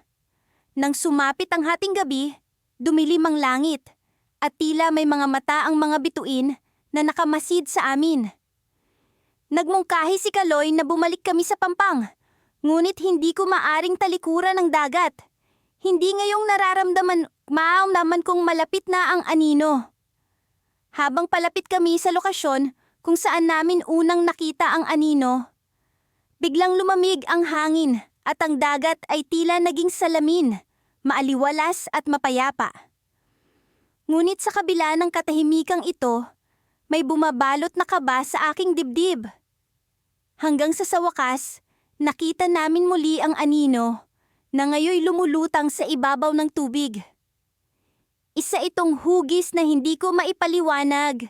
Nang sumapit ang hating gabi, dumilim ang langit at tila may mga mata ang mga bituin na nakamasid sa amin. Nagmungkahi si Kaloy na bumalik kami sa Pampang, ngunit hindi ko maaring talikuran ang dagat. Hindi ngayong nararamdaman kong malapit na ang anino. Habang palapit kami sa lokasyon kung saan namin unang nakita ang anino, biglang lumamig ang hangin at ang dagat ay tila naging salamin, maaliwalas at mapayapa. Ngunit sa kabila ng katahimikang ito, may bumabalot na kaba sa aking dibdib. Hanggang sa wakas, nakita namin muli ang anino na ngayoy lumulutang sa ibabaw ng tubig. Isa itong hugis na hindi ko maipaliwanag.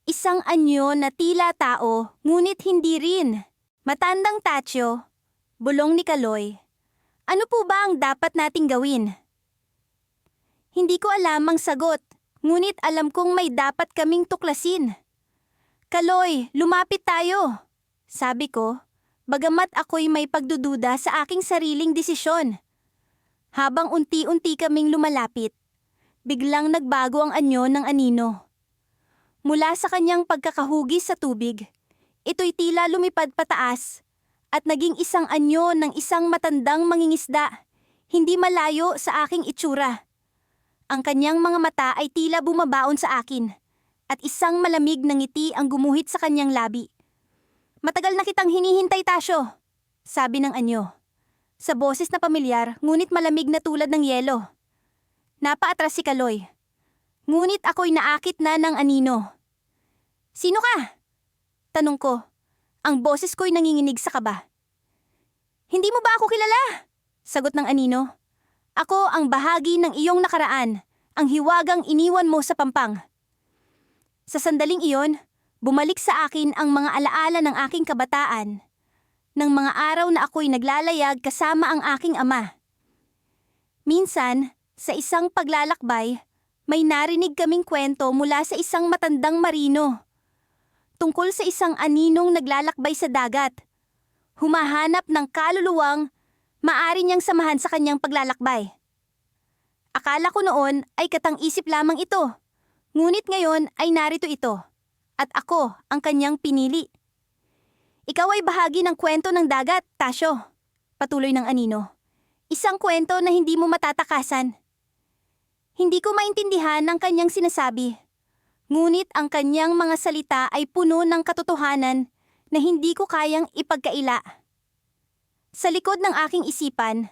Isang anyo na tila tao, ngunit hindi rin. Matandang Tachyo, bulong ni Kaloy. Ano po ba ang dapat nating gawin? Hindi ko alam ang sagot, ngunit alam kong may dapat kaming tuklasin. Kaloy, lumapit tayo, sabi ko, bagamat ako'y may pagdududa sa aking sariling desisyon. Habang unti-unti kaming lumalapit, biglang nagbago ang anyo ng anino. Mula sa kanyang pagkakahugis sa tubig, ito'y tila lumipad pataas at naging isang anyo ng isang matandang mangingisda, hindi malayo sa aking itsura. Ang kanyang mga mata ay tila bumabaon sa akin at isang malamig na ngiti ang gumuhit sa kanyang labi. Matagal na kitang hinihintay, Tasyo, sabi ng anyo. Sa boses na pamilyar ngunit malamig na tulad ng yelo. Napaatras si Kaloy. Ngunit ako'y naakit na ng anino. Sino ka? Tanong ko. Ang boses ko'y nanginginig sa kaba. Hindi mo ba ako kilala? Sagot ng anino. Ako ang bahagi ng iyong nakaraan, ang hiwagang iniwan mo sa pampang. Sa sandaling iyon, bumalik sa akin ang mga alaala ng aking kabataan, ng mga araw na ako'y naglalayag kasama ang aking ama. Minsan, sa isang paglalakbay, may narinig kaming kwento mula sa isang matandang marino, tungkol sa isang aninong naglalakbay sa dagat, humahanap ng kaluluwang maari niyang samahan sa kanyang paglalakbay. Akala ko noon ay katang-isip lamang ito, ngunit ngayon ay narito ito, at ako ang kanyang pinili. Ikaw ay bahagi ng kwento ng dagat, Tasyo, patuloy ng anino. Isang kwento na hindi mo matatakasan. Hindi ko maintindihan ang kanyang sinasabi, ngunit ang kanyang mga salita ay puno ng katotohanan na hindi ko kayang ipagkaila. Sa likod ng aking isipan,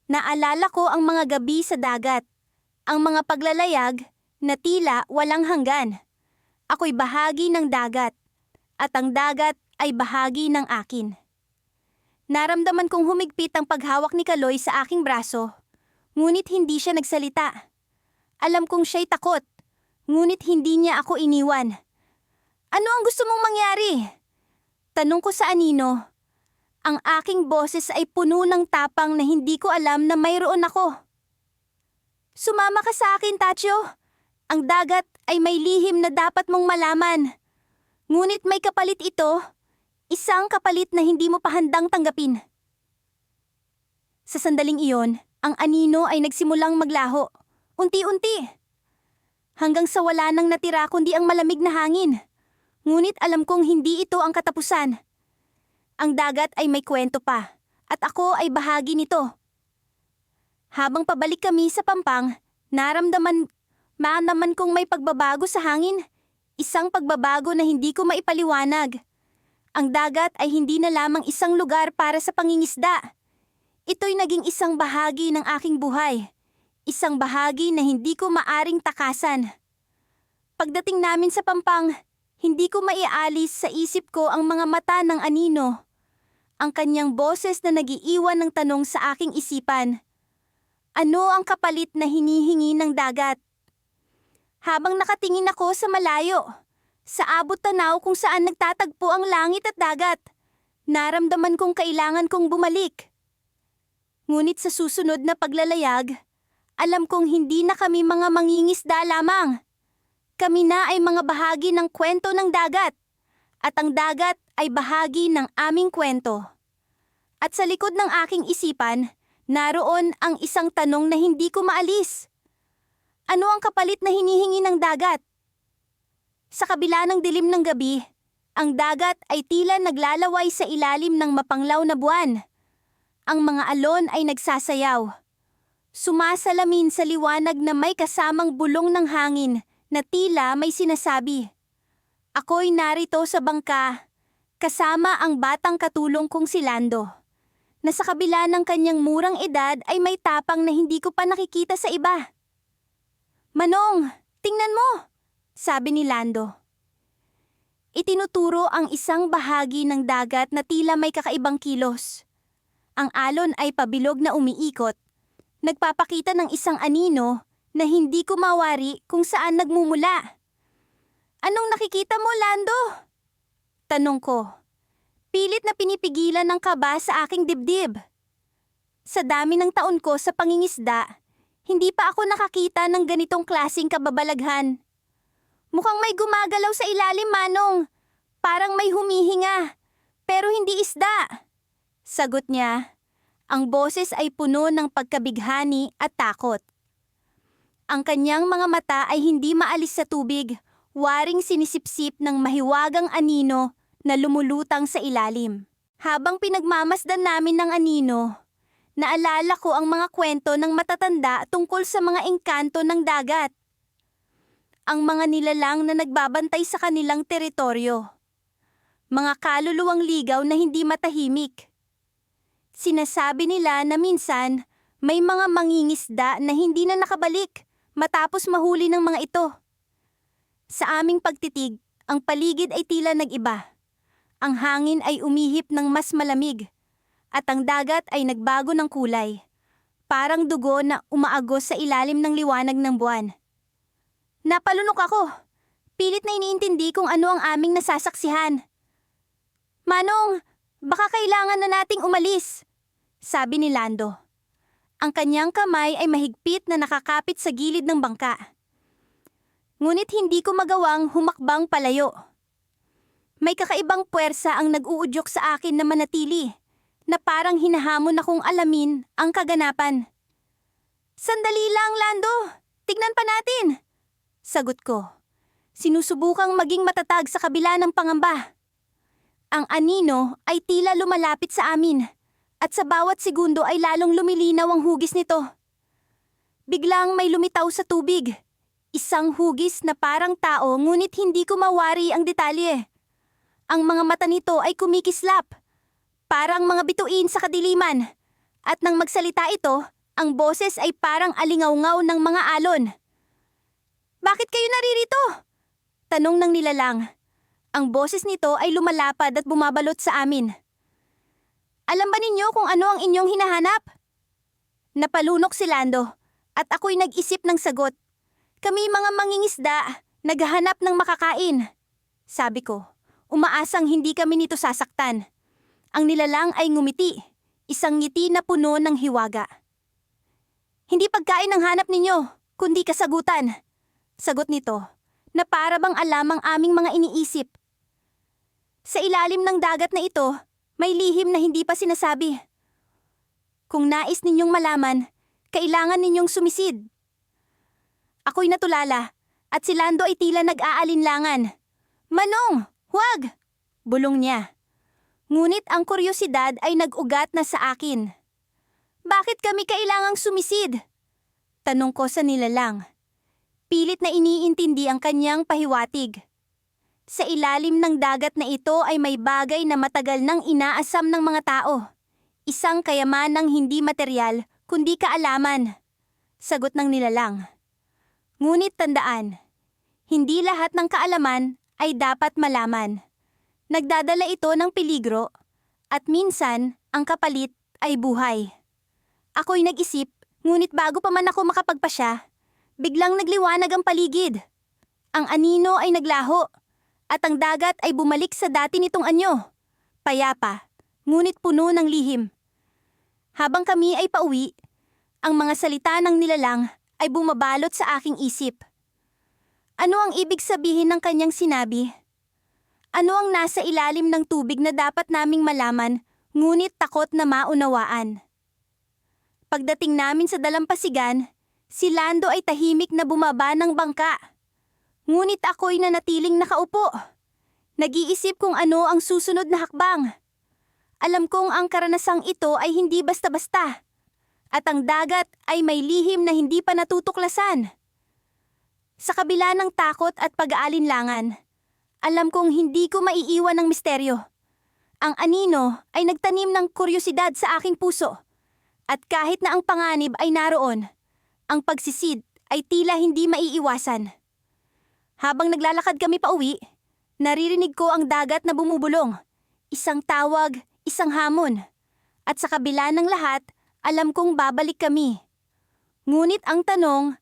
naalala ko ang mga gabi sa dagat, ang mga paglalayag na tila walang hanggan. Ako'y bahagi ng dagat, at ang dagat ay bahagi ng akin. Naramdaman kong humigpit ang paghawak ni Kaloy sa aking braso, ngunit hindi siya nagsalita. Alam kong siya'y takot, ngunit hindi niya ako iniwan. Ano ang gusto mong mangyari? Tanong ko sa anino. Ang aking boses ay puno ng tapang na hindi ko alam na mayroon ako. Sumama ka sa akin, Tachyo. Ang dagat ay may lihim na dapat mong malaman. Ngunit may kapalit ito, isang kapalit na hindi mo pa handang tanggapin. Sa sandaling iyon, ang anino ay nagsimulang maglaho. Unti-unti. Hanggang sa wala nang natira kundi ang malamig na hangin. Ngunit alam kong hindi ito ang katapusan. Ang dagat ay may kwento pa, at ako ay bahagi nito. Habang pabalik kami sa pampang, naman kong may pagbabago sa hangin. Isang pagbabago na hindi ko maipaliwanag. Ang dagat ay hindi na lamang isang lugar para sa pangingisda. Ito'y naging isang bahagi ng aking buhay. Isang bahagi na hindi ko maaring takasan. Pagdating namin sa pampang, hindi ko maialis sa isip ko ang mga mata ng anino. Ang kanyang boses na nagiiwan ng tanong sa aking isipan. Ano ang kapalit na hinihingi ng dagat? Habang nakatingin ako sa malayo, sa abot tanaw kung saan nagtatagpo ang langit at dagat, naramdaman kong kailangan kong bumalik. Ngunit sa susunod na paglalayag, alam kong hindi na kami mga mangingisda lamang. Kami na ay mga bahagi ng kwento ng dagat, at ang dagat ay bahagi ng aming kwento. At sa likod ng aking isipan, naroon ang isang tanong na hindi ko maalis. Ano ang kapalit na hinihingi ng dagat? Sa kabila ng dilim ng gabi, ang dagat ay tila naglalaway sa ilalim ng mapanglaw na buwan. Ang mga alon ay nagsasayaw. Sumasalamin sa liwanag na may kasamang bulong ng hangin na tila may sinasabi. Ako'y narito sa bangka, kasama ang batang katulong kong si Lando, na sa kabila ng kanyang murang edad ay may tapang na hindi ko pa nakikita sa iba. Manong, tingnan mo, sabi ni Lando. Itinuturo ang isang bahagi ng dagat na tila may kakaibang kilos. Ang alon ay pabilog na umiikot. Nagpapakita ng isang anino na hindi ko mawari kung saan nagmumula. Anong nakikita mo, Lando? Tanong ko. Pilit na pinipigilan ng kaba sa aking dibdib. Sa dami ng taon ko sa pangingisda, hindi pa ako nakakita ng ganitong klaseng kababalaghan. Mukhang may gumagalaw sa ilalim, Manong. Parang may humihinga, pero hindi isda. Sagot niya. Ang boses ay puno ng pagkabighani at takot. Ang kanyang mga mata ay hindi maalis sa tubig, waring sinisipsip ng mahiwagang anino na lumulutang sa ilalim. Habang pinagmamasdan namin ng anino, naalala ko ang mga kwento ng matatanda tungkol sa mga engkanto ng dagat. Ang mga nilalang na nagbabantay sa kanilang teritoryo. Mga kaluluwang ligaw na hindi matahimik. Sinasabi nila na minsan may mga mangingisda na hindi na nakabalik matapos mahuli ng mga ito. Sa aming pagtitig, ang paligid ay tila nag-iba. Ang hangin ay umihip ng mas malamig, at ang dagat ay nagbago ng kulay. parang dugo na umaagos sa ilalim ng liwanag ng buwan. Napalunok ako. Pilit na iniintindi kung ano ang aming nasasaksihan. Manong, baka kailangan na nating umalis, sabi ni Lando. Ang kanyang kamay ay mahigpit na nakakapit sa gilid ng bangka. Ngunit hindi ko magawang humakbang palayo. May kakaibang puwersa ang nag-uudyok sa akin na manatili, na parang hinahamon akong alamin ang kaganapan. Sandali lang, Lando. Tignan pa natin. Sagot ko. Sinusubukang maging matatag sa kabila ng pangamba. Ang anino ay tila lumalapit sa amin, at sa bawat segundo ay lalong lumilinaw ang hugis nito. Biglang may lumitaw sa tubig. Isang hugis na parang tao ngunit hindi ko mawari ang detalye. Ang mga mata nito ay kumikislap, parang mga bituin sa kadiliman. At nang magsalita ito, ang boses ay parang alingawngaw ng mga alon. Bakit kayo naririto? Tanong ng nilalang. Ang boses nito ay lumalapad at bumabalot sa amin. Alam ba ninyo kung ano ang inyong hinahanap? Napalunok si Lando at ako'y nag-isip ng sagot. Kami mga mangingisda, naghahanap ng makakain. Sabi ko, umaasang hindi kami nito sasaktan. Ang nilalang ay ngumiti, isang ngiti na puno ng hiwaga. Hindi pagkain ang hanap ninyo, kundi kasagutan. Sagot nito, na para bang alam ang aming mga iniisip. Sa ilalim ng dagat na ito, may lihim na hindi pa sinasabi. Kung nais ninyong malaman, kailangan ninyong sumisid. Ako'y natulala, at si Lando ay tila nag-aalinlangan. Manong, huwag! Bulong niya. Ngunit ang kuryosidad ay nag-ugat na sa akin. Bakit kami kailangang sumisid? Tanong ko sa nilalang. Pilit na iniintindi ang kanyang pahiwatig. Sa ilalim ng dagat na ito ay may bagay na matagal nang inaasam ng mga tao. Isang kayamanang hindi materyal, kundi kaalaman. Sagot ng nilalang. Ngunit tandaan, hindi lahat ng kaalaman ay dapat malaman. Nagdadala ito ng peligro, at minsan ang kapalit ay buhay. Ako'y nag-isip, ngunit bago pa man ako makapagpasya, biglang nagliwanag ang paligid. Ang anino ay naglaho, at ang dagat ay bumalik sa dati nitong anyo. Payapa, ngunit puno ng lihim. Habang kami ay pauwi, ang mga salita ng nilalang ay bumabalot sa aking isip. Ano ang ibig sabihin ng kanyang sinabi? Ano ang nasa ilalim ng tubig na dapat naming malaman, ngunit takot na maunawaan? Pagdating namin sa dalampasigan, si Lando ay tahimik na bumaba ng bangka. Ngunit ako'y nanatiling nakaupo. Nag-iisip kung ano ang susunod na hakbang. Alam kong ang karanasang ito ay hindi basta-basta. At ang dagat ay may lihim na hindi pa natutuklasan. Sa kabila ng takot at pag-aalinlangan, alam kong hindi ko maiiwan ng misteryo. Ang anino ay nagtanim ng kuryosidad sa aking puso. At kahit na ang panganib ay naroon, ang pagsisid ay tila hindi maiiwasan. Habang naglalakad kami pauwi, naririnig ko ang dagat na bumubulong. Isang tawag, isang hamon. At sa kabila ng lahat, alam kong babalik kami. Ngunit ang tanong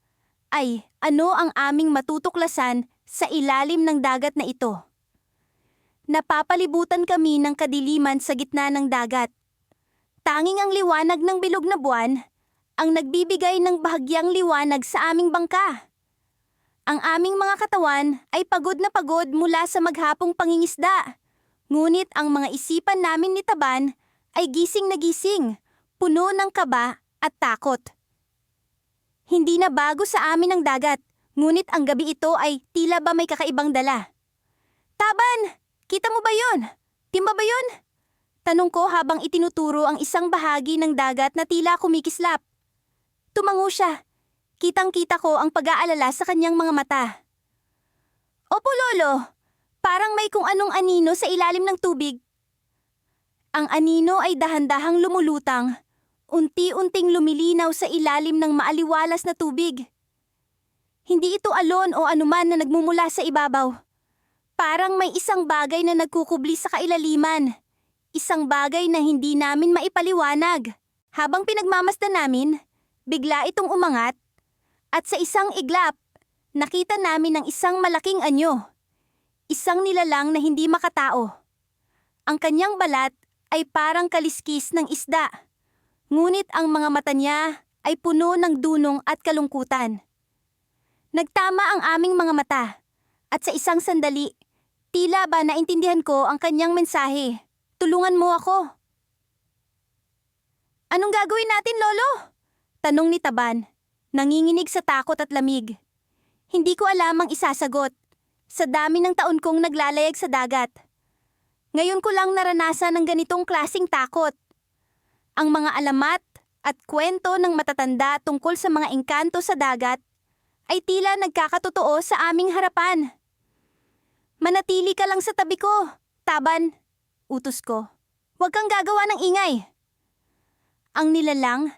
ay ano ang aming matutuklasan sa ilalim ng dagat na ito? Napapalibutan kami ng kadiliman sa gitna ng dagat. Tanging ang liwanag ng bilog na buwan ang nagbibigay ng bahagyang liwanag sa aming bangka. Ang aming mga katawan ay pagod na pagod mula sa maghapong pangingisda. Ngunit ang mga isipan namin ni Taban ay gising na gising, puno ng kaba at takot. Hindi na bago sa amin ang dagat, ngunit ang gabi ito ay tila ba may kakaibang dala. Taban, kita mo ba yun? Timba ba yun? Tanong ko habang itinuturo ang isang bahagi ng dagat na tila kumikislap. Tumango siya. Kitang-kita ko ang pag-aalala sa kanyang mga mata. Opo, Lolo. Parang may kung anong anino sa ilalim ng tubig. Ang anino ay dahan-dahang lumulutang, unti-unting lumilinaw sa ilalim ng maaliwalas na tubig. Hindi ito alon o anuman na nagmumula sa ibabaw. Parang may isang bagay na nagkukubli sa kailaliman. Isang bagay na hindi namin maipaliwanag. Habang pinagmamasdan namin, Bigla itong umangat at sa isang iglap, nakita namin ang isang malaking anyo. Isang nilalang na hindi makatao. Ang kanyang balat ay parang kaliskis ng isda. Ngunit ang mga mata niya ay puno ng dunong at kalungkutan. Nagtama ang aming mga mata at sa isang sandali, tila ba naintindihan ko ang kanyang mensahe. Tulungan mo ako. Anong gagawin natin, Lolo? Tanong ni Taban, nanginginig sa takot at lamig. Hindi ko alam ang isasagot. Sa dami ng taon kong naglalayag sa dagat. Ngayon ko lang naranasan ng ganitong klasing takot. Ang mga alamat at kwento ng matatanda tungkol sa mga engkanto sa dagat ay tila nagkakatotoo sa aming harapan. Manatili ka lang sa tabi ko, Taban, utos ko. Huwag kang gagawa ng ingay. Ang nilalang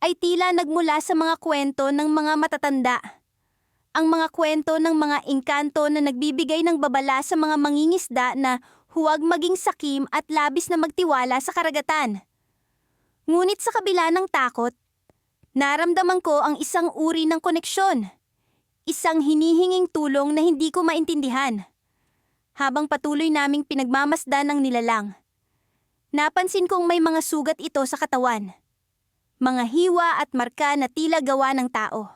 ay tila nagmula sa mga kwento ng mga matatanda. Ang mga kwento ng mga engkanto na nagbibigay ng babala sa mga mangingisda na huwag maging sakim at labis na magtiwala sa karagatan. Ngunit sa kabila ng takot, naramdaman ko ang isang uri ng koneksyon. Isang hinihinging tulong na hindi ko maintindihan. Habang patuloy naming pinagmamasdan ng nilalang, napansin kong may mga sugat ito sa katawan. Mga hiwa at marka na tila gawa ng tao.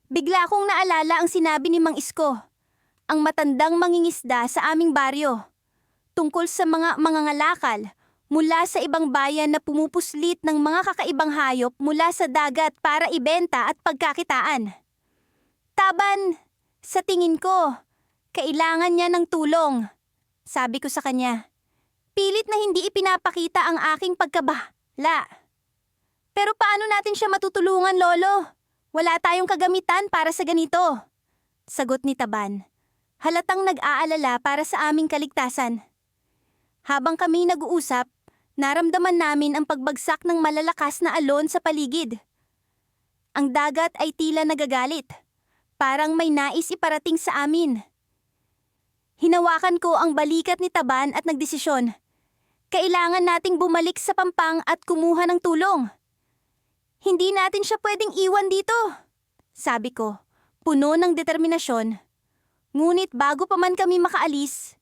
Bigla akong naalala ang sinabi ni Mang Isko, ang matandang mangingisda sa aming baryo, tungkol sa mga mangangalakal mula sa ibang bayan na pumupuslit ng mga kakaibang hayop mula sa dagat para ibenta at pagkakitaan. Taban, sa tingin ko, kailangan niya ng tulong, sabi ko sa kanya. Pilit na hindi ipinapakita ang aking pagkabahala. Pero paano natin siya matutulungan, Lolo? Wala tayong kagamitan para sa ganito, sagot ni Taban. Halatang nag-aalala para sa aming kaligtasan. Habang kami nag-uusap, naramdaman namin ang pagbagsak ng malalakas na alon sa paligid. Ang dagat ay tila nagagalit, parang may nais iparating sa amin. Hinawakan ko ang balikat ni Taban at nagdesisyon. Kailangan nating bumalik sa Pampang at kumuha ng tulong. Hindi natin siya pwedeng iwan dito, sabi ko, puno ng determinasyon. Ngunit bago pa man kami makaalis,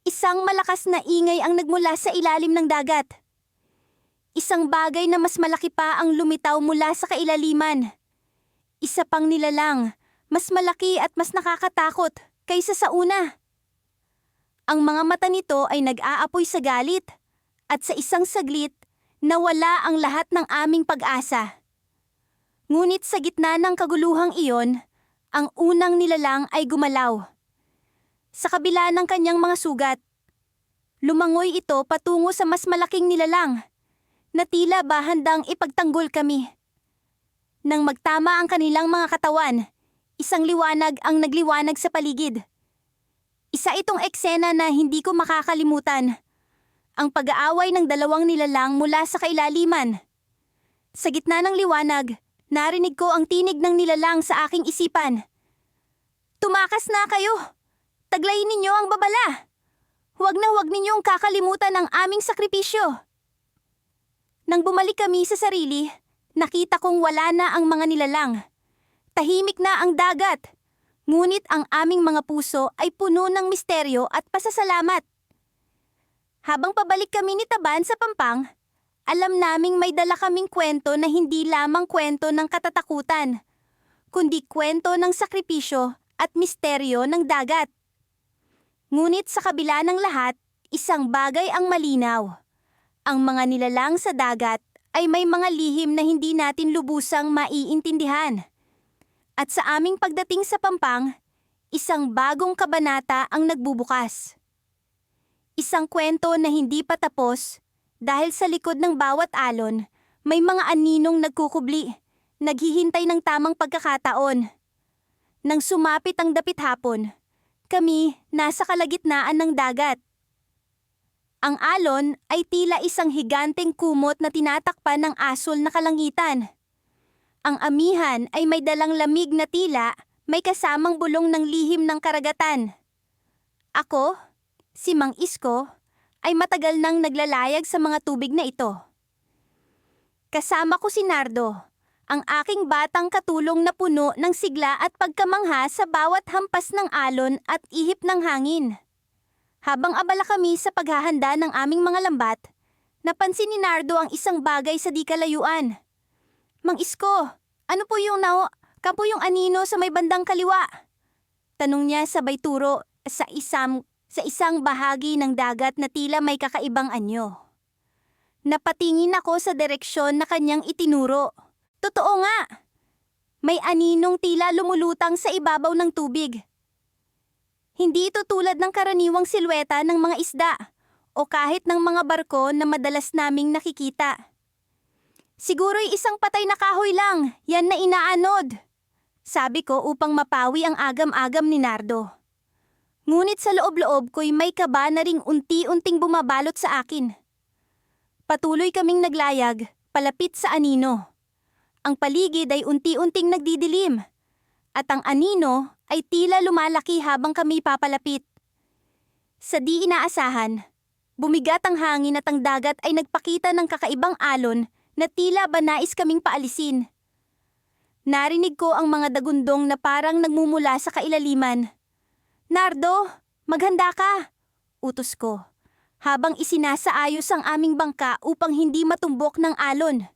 isang malakas na ingay ang nagmula sa ilalim ng dagat. Isang bagay na mas malaki pa ang lumitaw mula sa kailaliman. Isa pang nilalang, mas malaki at mas nakakatakot kaysa sa una. Ang mga mata nito ay nag-aapoy sa galit at sa isang saglit, nawala ang lahat ng aming pag-asa. Ngunit sa gitna ng kaguluhang iyon, ang unang nilalang ay gumalaw. Sa kabila ng kanyang mga sugat, lumangoy ito patungo sa mas malaking nilalang, na tila ba handang ipagtanggol kami. Nang magtama ang kanilang mga katawan, isang liwanag ang nagliwanag sa paligid. Isa itong eksena na hindi ko makakalimutan. Ang pag-aaway ng dalawang nilalang mula sa kailaliman. Sa gitna ng liwanag, narinig ko ang tinig ng nilalang sa aking isipan. Tumakas na kayo! Taglayin ninyo ang babala! Huwag na huwag ninyong kakalimutan ang aming sakripisyo! Nang bumalik kami sa sarili, nakita kong wala na ang mga nilalang. Tahimik na ang dagat. Ngunit ang aming mga puso ay puno ng misteryo at pasasalamat. Habang pabalik kami ni Taban sa Pampang, alam naming may dala kaming kwento na hindi lamang kwento ng katatakutan, kundi kwento ng sakripisyo at misteryo ng dagat. Ngunit sa kabila ng lahat, isang bagay ang malinaw. Ang mga nilalang sa dagat ay may mga lihim na hindi natin lubusang maiintindihan. At sa aming pagdating sa Pampang, isang bagong kabanata ang nagbubukas. Isang kwento na hindi pa tapos dahil sa likod ng bawat alon, may mga aninong nagkukubli, naghihintay ng tamang pagkakataon. Nang sumapit ang dapit hapon, kami nasa kalagitnaan ng dagat. Ang alon ay tila isang higanteng kumot na tinatakpan ng asol na kalangitan. Ang amihan ay may dalang lamig na tila may kasamang bulong ng lihim ng karagatan. Ako, si Mang Isko, ay matagal nang naglalayag sa mga tubig na ito. Kasama ko si Nardo, ang aking batang katulong na puno ng sigla at pagkamangha sa bawat hampas ng alon at ihip ng hangin. Habang abala kami sa paghahanda ng aming mga lambat, napansin ni Nardo ang isang bagay sa di kalayuan. "Mang Isko, ano po yung kampo yung anino sa may bandang kaliwa?" Tanong niya sabay turo sa isang bahagi ng dagat na tila may kakaibang anyo. Napatingin ako sa direksyon na kanyang itinuro. Totoo nga! May aninong tila lumulutang sa ibabaw ng tubig. Hindi ito tulad ng karaniwang silweta ng mga isda o kahit ng mga barko na madalas naming nakikita. "Siguro'y isang patay na kahoy lang, yan na inaanod," sabi ko upang mapawi ang agam-agam ni Nardo. Ngunit sa loob-loob ko'y may kaba na ring unti-unting bumabalot sa akin. Patuloy kaming naglayag, palapit sa anino. Ang paligid ay unti-unting nagdidilim, at ang anino ay tila lumalaki habang kami papalapit. Sa di inaasahan, bumigat ang hangin at ang dagat ay nagpakita ng kakaibang alon na tila ba nais kaming paalisin. Narinig ko ang mga dagundong na parang nagmumula sa kailaliman. "Nardo, maghanda ka!" utos ko, habang isinasaayos ang aming bangka upang hindi matumbok ng alon.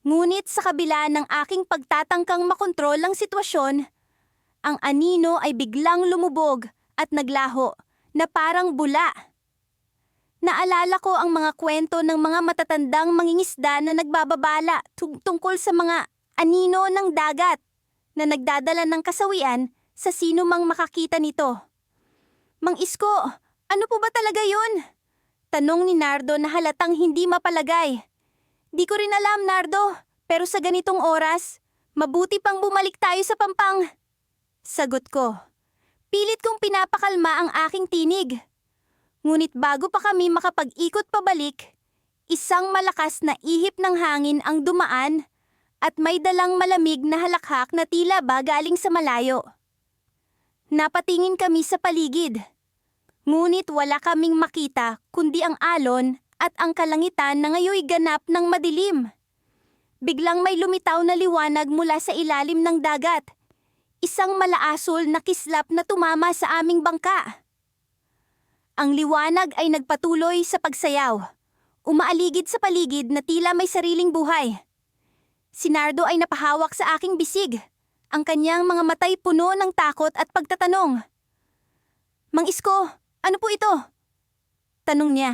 Ngunit sa kabila ng aking pagtatangkang makontrol ang sitwasyon, ang anino ay biglang lumubog at naglaho na parang bula. Naalala ko ang mga kwento ng mga matatandang mangingisda na nagbababala tungkol sa mga anino ng dagat na nagdadala ng kasawian sa sino mang makakita nito. "Mang Isko, ano po ba talaga yun?" Tanong ni Nardo na halatang hindi mapalagay. "Di ko rin alam, Nardo, pero sa ganitong oras, mabuti pang bumalik tayo sa Pampang." Sagot ko. Pilit kong pinapakalma ang aking tinig. Ngunit bago pa kami makapag-ikot pabalik, isang malakas na ihip ng hangin ang dumaan at may dalang malamig na halakhak na tila ba galing sa malayo. Napatingin kami sa paligid. Ngunit wala kaming makita kundi ang alon at ang kalangitan na ngayoy ganap ng madilim. Biglang may lumitaw na liwanag mula sa ilalim ng dagat. Isang malaasol na kislap na tumama sa aming bangka. Ang liwanag ay nagpatuloy sa pagsayaw, umaaligid sa paligid na tila may sariling buhay. Si Nardo ay napahawak sa aking bisig, ang kanyang mga matay puno ng takot at pagtatanong. "Mang Isko, ano po ito?" tanong niya.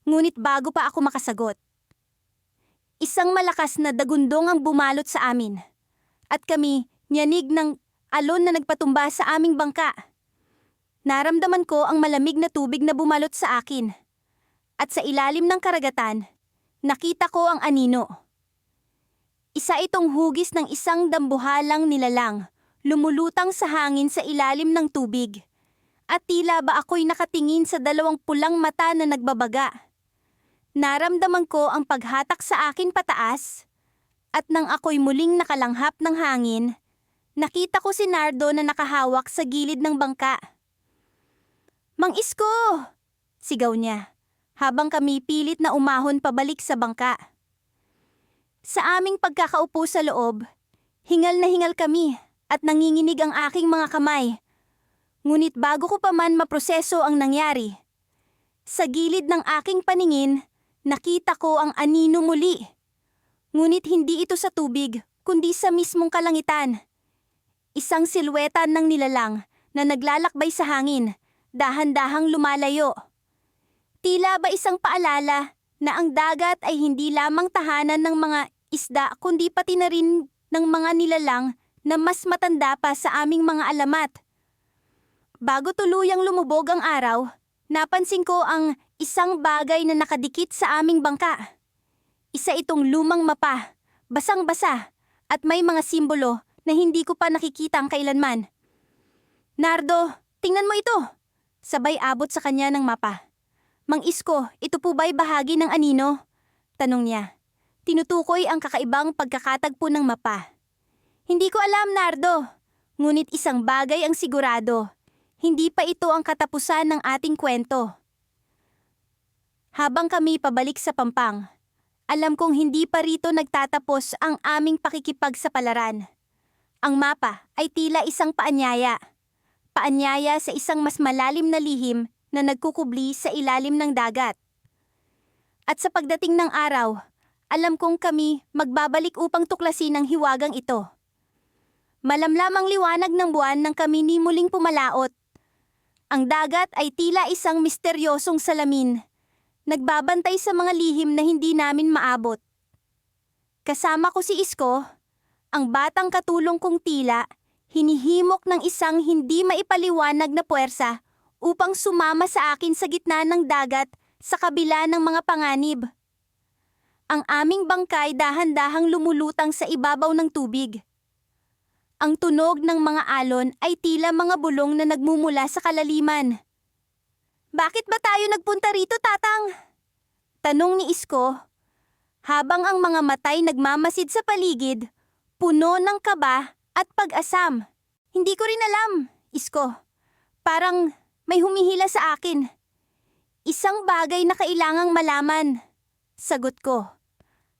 Ngunit bago pa ako makasagot, isang malakas na dagundong ang bumalot sa amin, at kami nyanig ng alon na nagpatumba sa aming bangka. Naramdaman ko ang malamig na tubig na bumalot sa akin, at sa ilalim ng karagatan, nakita ko ang anino. Isa itong hugis ng isang dambuhalang nilalang, lumulutang sa hangin sa ilalim ng tubig, at tila ba ako'y nakatingin sa dalawang pulang mata na nagbabaga. Naramdaman ko ang paghatak sa akin pataas, at nang ako'y muling nakalanghap ng hangin, nakita ko si Nardo na nakahawak sa gilid ng bangka. "Mang Isko!" sigaw niya, habang kami pilit na umahon pabalik sa bangka. Sa aming pagkakaupo sa loob, hingal na hingal kami at nanginginig ang aking mga kamay. Ngunit bago ko pa man maproseso ang nangyari, sa gilid ng aking paningin, nakita ko ang anino muli. Ngunit hindi ito sa tubig, kundi sa mismong kalangitan. Isang silweta ng nilalang na naglalakbay sa hangin, dahan-dahang lumalayo. Tila ba isang paalala na ang dagat ay hindi lamang tahanan ng mga isda kundi pati na rin ng mga nilalang na mas matanda pa sa aming mga alamat. Bago tuluyang lumubog ang araw, napansin ko ang isang bagay na nakadikit sa aming bangka. Isa itong lumang mapa, basang-basa, at may mga simbolo na hindi ko pa nakikita ang kailanman. "Nardo, tingnan mo ito!" Sabay abot sa kanya ng mapa. "Mang Isko, ito po ba'y bahagi ng anino?" tanong niya. Tinutukoy ang kakaibang pagkakatagpo ng mapa. "Hindi ko alam, Nardo. Ngunit isang bagay ang sigurado. Hindi pa ito ang katapusan ng ating kwento." Habang kami pabalik sa Pampang, Alam kong hindi pa rito nagtatapos ang aming pakikipagsapalaran. Ang mapa ay tila isang paanyaya. Paanyaya sa isang mas malalim na lihim na nagkukubli sa ilalim ng dagat. At sa pagdating ng araw, alam kong kami magbabalik upang tuklasin ang hiwagang ito. Malamlam ang liwanag ng buwan nang kami ni muling pumalaot. Ang dagat ay tila isang misteryosong salamin, nagbabantay sa mga lihim na hindi namin maabot. Kasama ko si Isko, ang batang katulong kong tila, hinihimok ng isang hindi maipaliwanag na puwersa upang sumama sa akin sa gitna ng dagat sa kabila ng mga panganib. Ang aming bangkay dahan-dahang lumulutang sa ibabaw ng tubig. Ang tunog ng mga alon ay tila mga bulong na nagmumula sa kalaliman. Bakit ba tayo nagpunta rito, Tatang? Tanong ni Isko, habang ang mga matay nagmamasid sa paligid, puno ng kaba at pag-asam. Hindi ko rin alam, Isko. Parang may humihila sa akin. Isang bagay na kailangang malaman, sagot ko.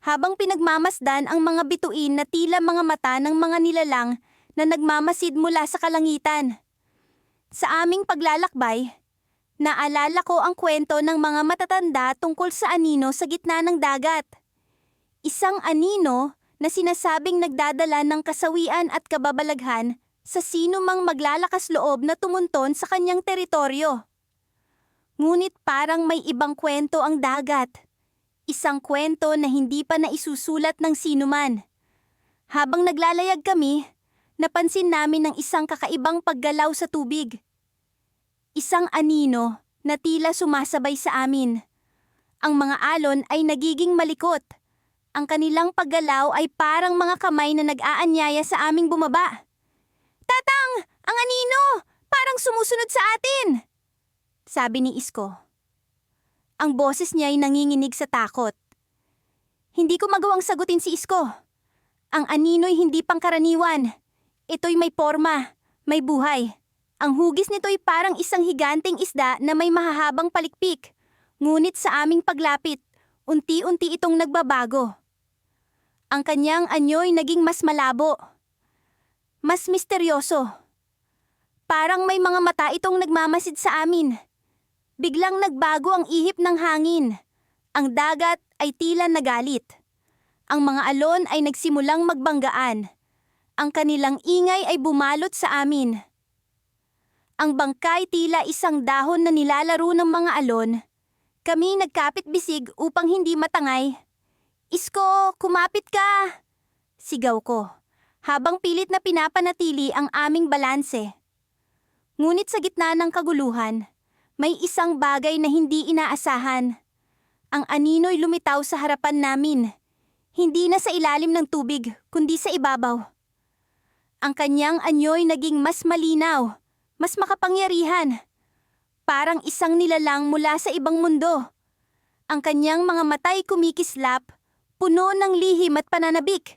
Habang pinagmamasdan ang mga bituin na tila mga mata ng mga nilalang na nagmamasid mula sa kalangitan. Sa aming paglalakbay, naalala ko ang kwento ng mga matatanda tungkol sa anino sa gitna ng dagat. Isang anino na sinasabing nagdadala ng kasawian at kababalaghan sa sino mang maglalakas loob na tumunton sa kanyang teritoryo. Ngunit parang may ibang kwento ang dagat. Isang kwento na hindi pa naisusulat ng sinuman. Habang naglalayag kami, napansin namin ang isang kakaibang paggalaw sa tubig. Isang anino na tila sumasabay sa amin. Ang mga alon ay nagiging malikot. Ang kanilang paggalaw ay parang mga kamay na nag-aanyaya sa aming bumaba. Tatang! Ang anino! Parang sumusunod sa atin! Sabi ni Isko. Ang boses niya ay nanginginig sa takot. Hindi ko magawang sagutin si Isko. Ang anino'y hindi pangkaraniwan. Ito'y may porma, may buhay. Ang hugis nito'y parang isang higanteng isda na may mahahabang palikpik. Ngunit sa aming paglapit, unti-unti itong nagbabago. Ang kanyang anyo'y naging mas malabo. Mas misteryoso. Parang may mga mata itong nagmamasid sa amin. Biglang nagbago ang ihip ng hangin. Ang dagat ay tila nagalit. Ang mga alon ay nagsimulang magbanggaan. Ang kanilang ingay ay bumalot sa amin. Ang bangkay tila isang dahon na nilalaro ng mga alon. Kami nagkapit bisig upang hindi matangay. Isko, kumapit ka! Sigaw ko, habang pilit na pinapanatili ang aming balanse. Ngunit sa gitna ng kaguluhan, may isang bagay na hindi inaasahan. Ang anino'y lumitaw sa harapan namin. Hindi na sa ilalim ng tubig, kundi sa ibabaw. Ang kanyang anyo'y naging mas malinaw, mas makapangyarihan. Parang isang nilalang mula sa ibang mundo. Ang kanyang mga matay kumikislap, puno ng lihim at pananabik.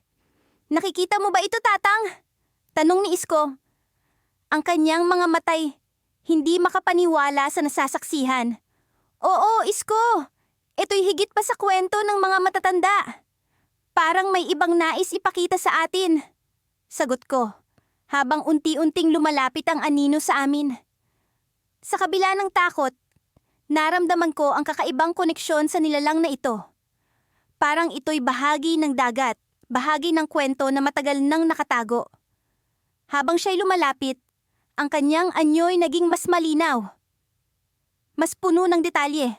Nakikita mo ba ito, Tatang? Tanong ni Isko. Ang kanyang mga matay, hindi makapaniwala sa nasasaksihan. Oo, Isko. Ito'y higit pa sa kwento ng mga matatanda. Parang may ibang nais ipakita sa atin. Sagot ko, habang unti-unting lumalapit ang anino sa amin. Sa kabila ng takot, naramdaman ko ang kakaibang koneksyon sa nilalang na ito. Parang ito'y bahagi ng dagat, bahagi ng kwento na matagal nang nakatago. Habang siya'y lumalapit, ang kanyang anyo'y naging mas malinaw. Mas puno ng detalye.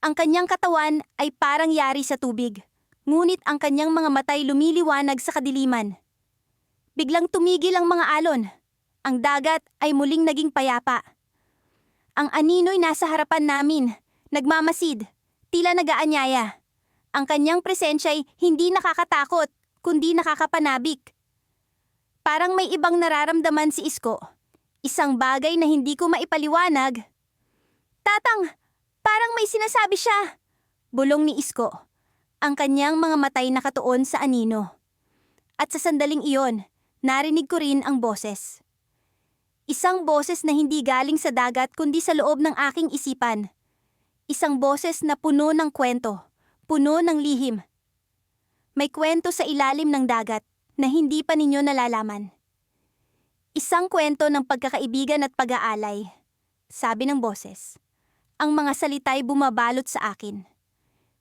Ang kanyang katawan ay parang yari sa tubig, ngunit ang kanyang mga matay lumiliwanag sa kadiliman. Biglang tumigil ang mga alon. Ang dagat ay muling naging payapa. Ang anino'y nasa harapan namin, nagmamasid, tila nag-aanyaya. Ang kanyang presensya'y hindi nakakatakot, kundi nakakapanabik. Parang may ibang nararamdaman si Isko. Isang bagay na hindi ko maipaliwanag. Tatang, parang may sinasabi siya. Bulong ni Isko. Ang kanyang mga matay nakatuon sa anino. At sa sandaling iyon, narinig ko rin ang boses. Isang boses na hindi galing sa dagat kundi sa loob ng aking isipan. Isang boses na puno ng kwento, puno ng lihim. May kwento sa ilalim ng dagat na hindi pa ninyo nalalaman. Isang kwento ng pagkakaibigan at pag-aalay, sabi ng boses. Ang mga salita'y bumabalot sa akin.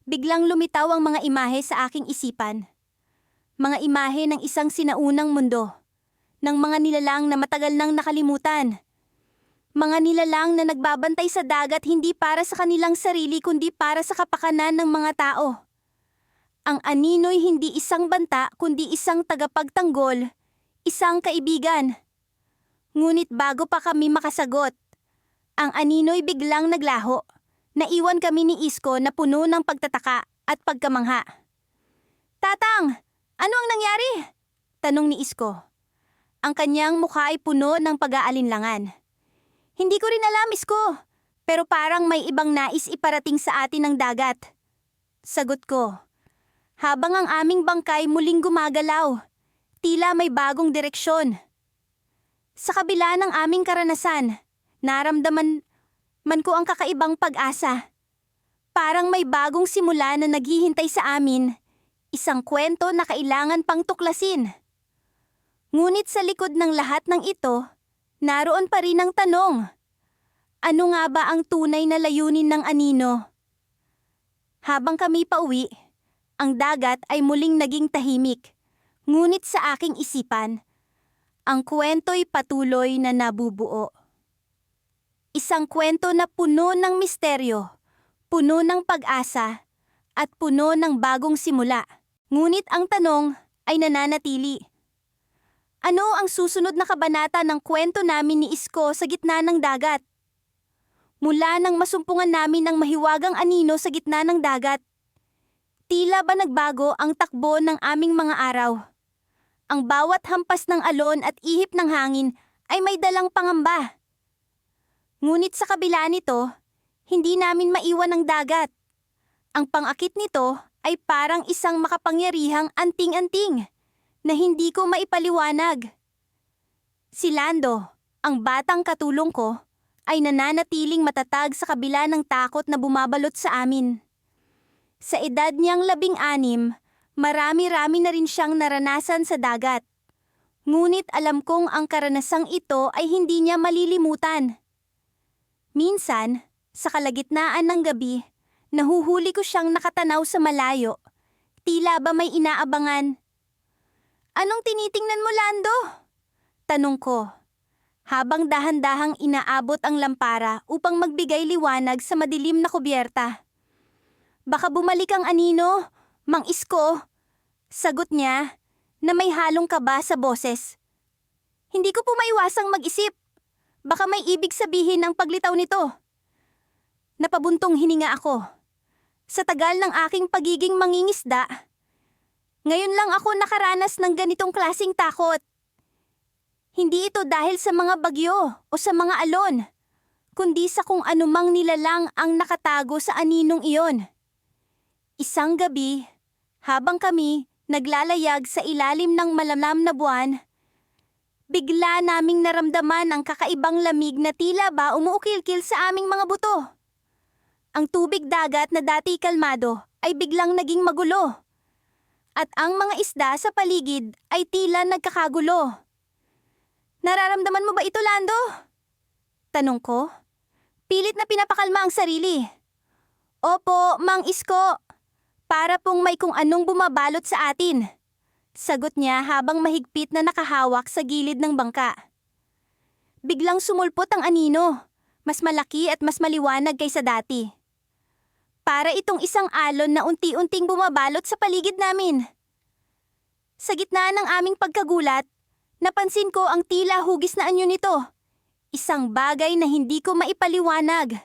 Biglang lumitaw ang mga imahe sa aking isipan. Mga imahe ng isang sinaunang mundo, ng mga nilalang na matagal nang nakalimutan. Mga nilalang na nagbabantay sa dagat hindi para sa kanilang sarili kundi para sa kapakanan ng mga tao. Ang anino'y hindi isang banta kundi isang tagapagtanggol, isang kaibigan. Ngunit bago pa kami makasagot, ang anino'y biglang naglaho. Naiwan kami ni Isko na puno ng pagtataka at pagkamangha. "Tatang, ano ang nangyari?" tanong ni Isko. Ang kanyang mukha ay puno ng pag-aalinlangan. "Hindi ko rin alam, Isko, pero parang may ibang nais iparating sa atin ng dagat." Sagot ko, habang ang aming bangkay muling gumagalaw, tila may bagong direksyon. Sa kabila ng aming karanasan, naramdaman man ko ang kakaibang pag-asa. Parang may bagong simula na naghihintay sa amin, isang kwento na kailangan pang tuklasin. Ngunit sa likod ng lahat ng ito, naroon pa rin ang tanong. Ano nga ba ang tunay na layunin ng anino? Habang kami pauwi, ang dagat ay muling naging tahimik. Ngunit sa aking isipan, ang kwento'y patuloy na nabubuo. Isang kwento na puno ng misteryo, puno ng pag-asa, at puno ng bagong simula. Ngunit ang tanong ay nananatili. Ano ang susunod na kabanata ng kwento namin ni Isko sa gitna ng dagat? Mula nang masumpungan namin ng mahiwagang anino sa gitna ng dagat, tila ba nagbago ang takbo ng aming mga araw? Ang bawat hampas ng alon at ihip ng hangin ay may dalang pangamba. Ngunit sa kabila nito, hindi namin maiwan ang dagat. Ang pangakit nito ay parang isang makapangyarihang anting-anting na hindi ko maipaliwanag. Si Lando, ang batang katulong ko, ay nananatiling matatag sa kabila ng takot na bumabalot sa amin. Sa edad niyang 16, marami-rami na rin siyang naranasan sa dagat. Ngunit alam kong ang karanasang ito ay hindi niya malilimutan. Minsan, sa kalagitnaan ng gabi, nahuhuli ko siyang nakatanaw sa malayo. Tila ba may inaabangan. "Anong tinitingnan mo, Lando?" tanong ko, habang dahan-dahang inaabot ang lampara upang magbigay liwanag sa madilim na kubyerta. "Baka bumalik ang anino, Mang Isko," sagot niya na may halong kaba sa boses. Hindi ko po maiwasang mag-isip. Baka may ibig sabihin ang paglitaw nito. Napabuntong hininga ako. Sa tagal ng aking pagiging mangingisda, ngayon lang ako nakaranas ng ganitong klaseng takot. Hindi ito dahil sa mga bagyo o sa mga alon, kundi sa kung anumang nilalang ang nakatago sa aninong iyon. Isang gabi, habang kami naglalayag sa ilalim ng malamlam na buwan, bigla naming naramdaman ang kakaibang lamig na tila ba umuukilkil sa aming mga buto. Ang tubig dagat na dati kalmado ay biglang naging magulo. At ang mga isda sa paligid ay tila nagkakagulo. "Nararamdaman mo ba ito, Lando?" tanong ko. Pilit na pinapakalma ang sarili. "Opo, Mang Isko. Para pong may kung anong bumabalot sa atin," sagot niya habang mahigpit na nakahawak sa gilid ng bangka. Biglang sumulpot ang anino, mas malaki at mas maliwanag kaysa dati. Para itong isang alon na unti-unting bumabalot sa paligid namin. Sa gitna ng aming pagkagulat, napansin ko ang tila hugis na anyo nito. Isang bagay na hindi ko maipaliwanag.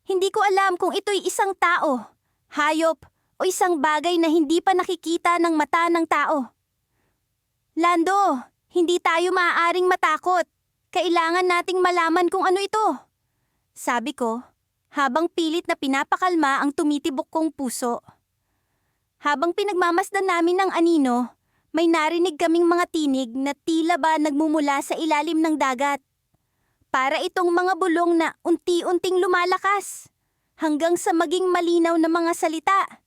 Hindi ko alam kung ito'y isang tao, hayop, o isang bagay na hindi pa nakikita ng mata ng tao. "Lando, hindi tayo maaaring matakot. Kailangan nating malaman kung ano ito," sabi ko, habang pilit na pinapakalma ang tumitibok kong puso. Habang pinagmamasdan namin ng anino, may narinig kaming mga tinig na tila ba nagmumula sa ilalim ng dagat. Para itong mga bulong na unti-unting lumalakas, hanggang sa maging malinaw na mga salita.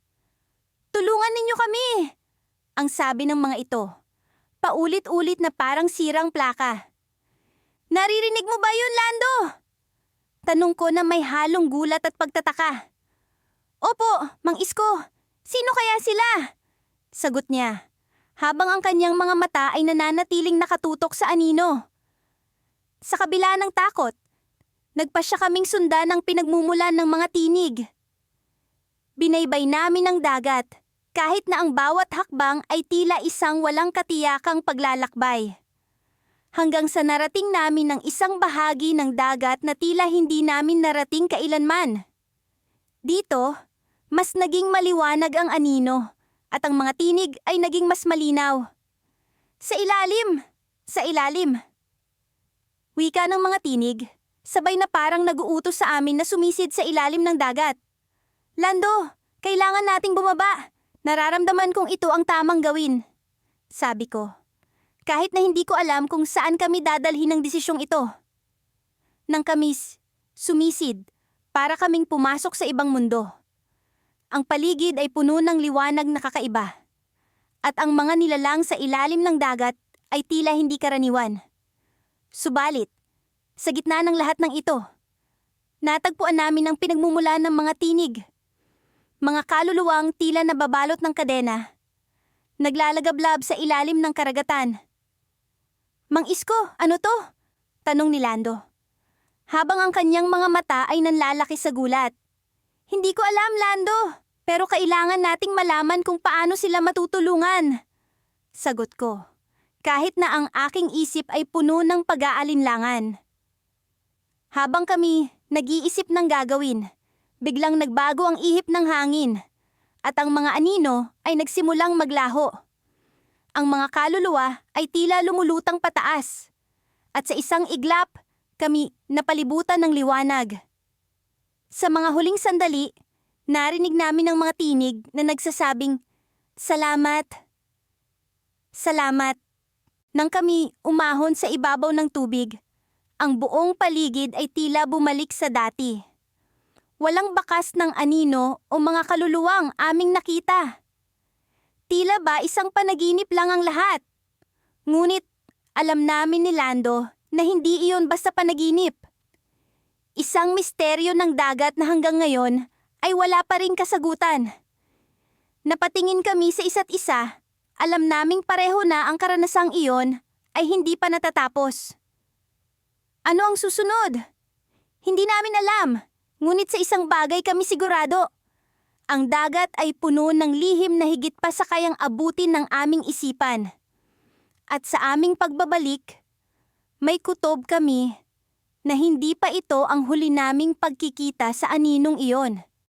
Tulungan ninyo kami! Ang sabi ng mga ito. Paulit-ulit na parang sirang plaka. Naririnig mo ba yun, Lando? Tanong ko na may halong gulat at pagtataka. Opo, Mang Isko. Sino kaya sila? Sagot niya, habang ang kanyang mga mata ay nananatiling nakatutok sa anino. Sa kabila ng takot, nagpasya kaming sundan ang pinagmumulan ng mga tinig. Binaybay namin ang dagat, kahit na ang bawat hakbang ay tila isang walang katiyakang paglalakbay. Hanggang sa narating namin ang isang bahagi ng dagat na tila hindi namin narating kailanman. Dito, mas naging maliwanag ang anino at ang mga tinig ay naging mas malinaw. Sa ilalim. Wika ng mga tinig, sabay na parang naguutos sa amin na sumisid sa ilalim ng dagat. Lando, kailangan nating bumaba. Nararamdaman kong ito ang tamang gawin. Sabi ko. Kahit na hindi ko alam kung saan kami dadalhin ng desisyong ito. Nang kami sumisid, para kaming pumasok sa ibang mundo. Ang paligid ay puno ng liwanag na kakaiba. At ang mga nilalang sa ilalim ng dagat ay tila hindi karaniwan. Subalit, sa gitna ng lahat ng ito, natagpuan namin ang pinagmumulan ng mga tinig. Mga kaluluwang tila nababalot ng kadena. Naglalagablab sa ilalim ng karagatan. Mang Isko, ano to? Tanong ni Lando. Habang ang kanyang mga mata ay nanlalaki sa gulat. Hindi ko alam, Lando, pero kailangan nating malaman kung paano sila matutulungan. Sagot ko, kahit na ang aking isip ay puno ng pag-aalinlangan. Habang kami nag-iisip ng gagawin, biglang nagbago ang ihip ng hangin at ang mga anino ay nagsimulang maglaho. Ang mga kaluluwa ay tila lumulutang pataas. At sa isang iglap, kami napalibutan ng liwanag. Sa mga huling sandali, narinig namin ang mga tinig na nagsasabing, Salamat. Salamat. Nang kami umahon sa ibabaw ng tubig, ang buong paligid ay tila bumalik sa dati. Walang bakas ng anino o mga kaluluwang aming nakita. Tila ba isang panaginip lang ang lahat? Ngunit alam namin ni Lando na hindi iyon basta panaginip. Isang misteryo ng dagat na hanggang ngayon ay wala pa ring kasagutan. Napatingin kami sa isa't isa, alam naming pareho na ang karanasang iyon ay hindi pa natatapos. Ano ang susunod? Hindi namin alam, ngunit sa isang bagay kami sigurado. Ang dagat ay puno ng lihim na higit pa sa kayang abutin ng aming isipan. At sa aming pagbabalik, may kutob kami na hindi pa ito ang huli naming pagkikita sa aninong iyon.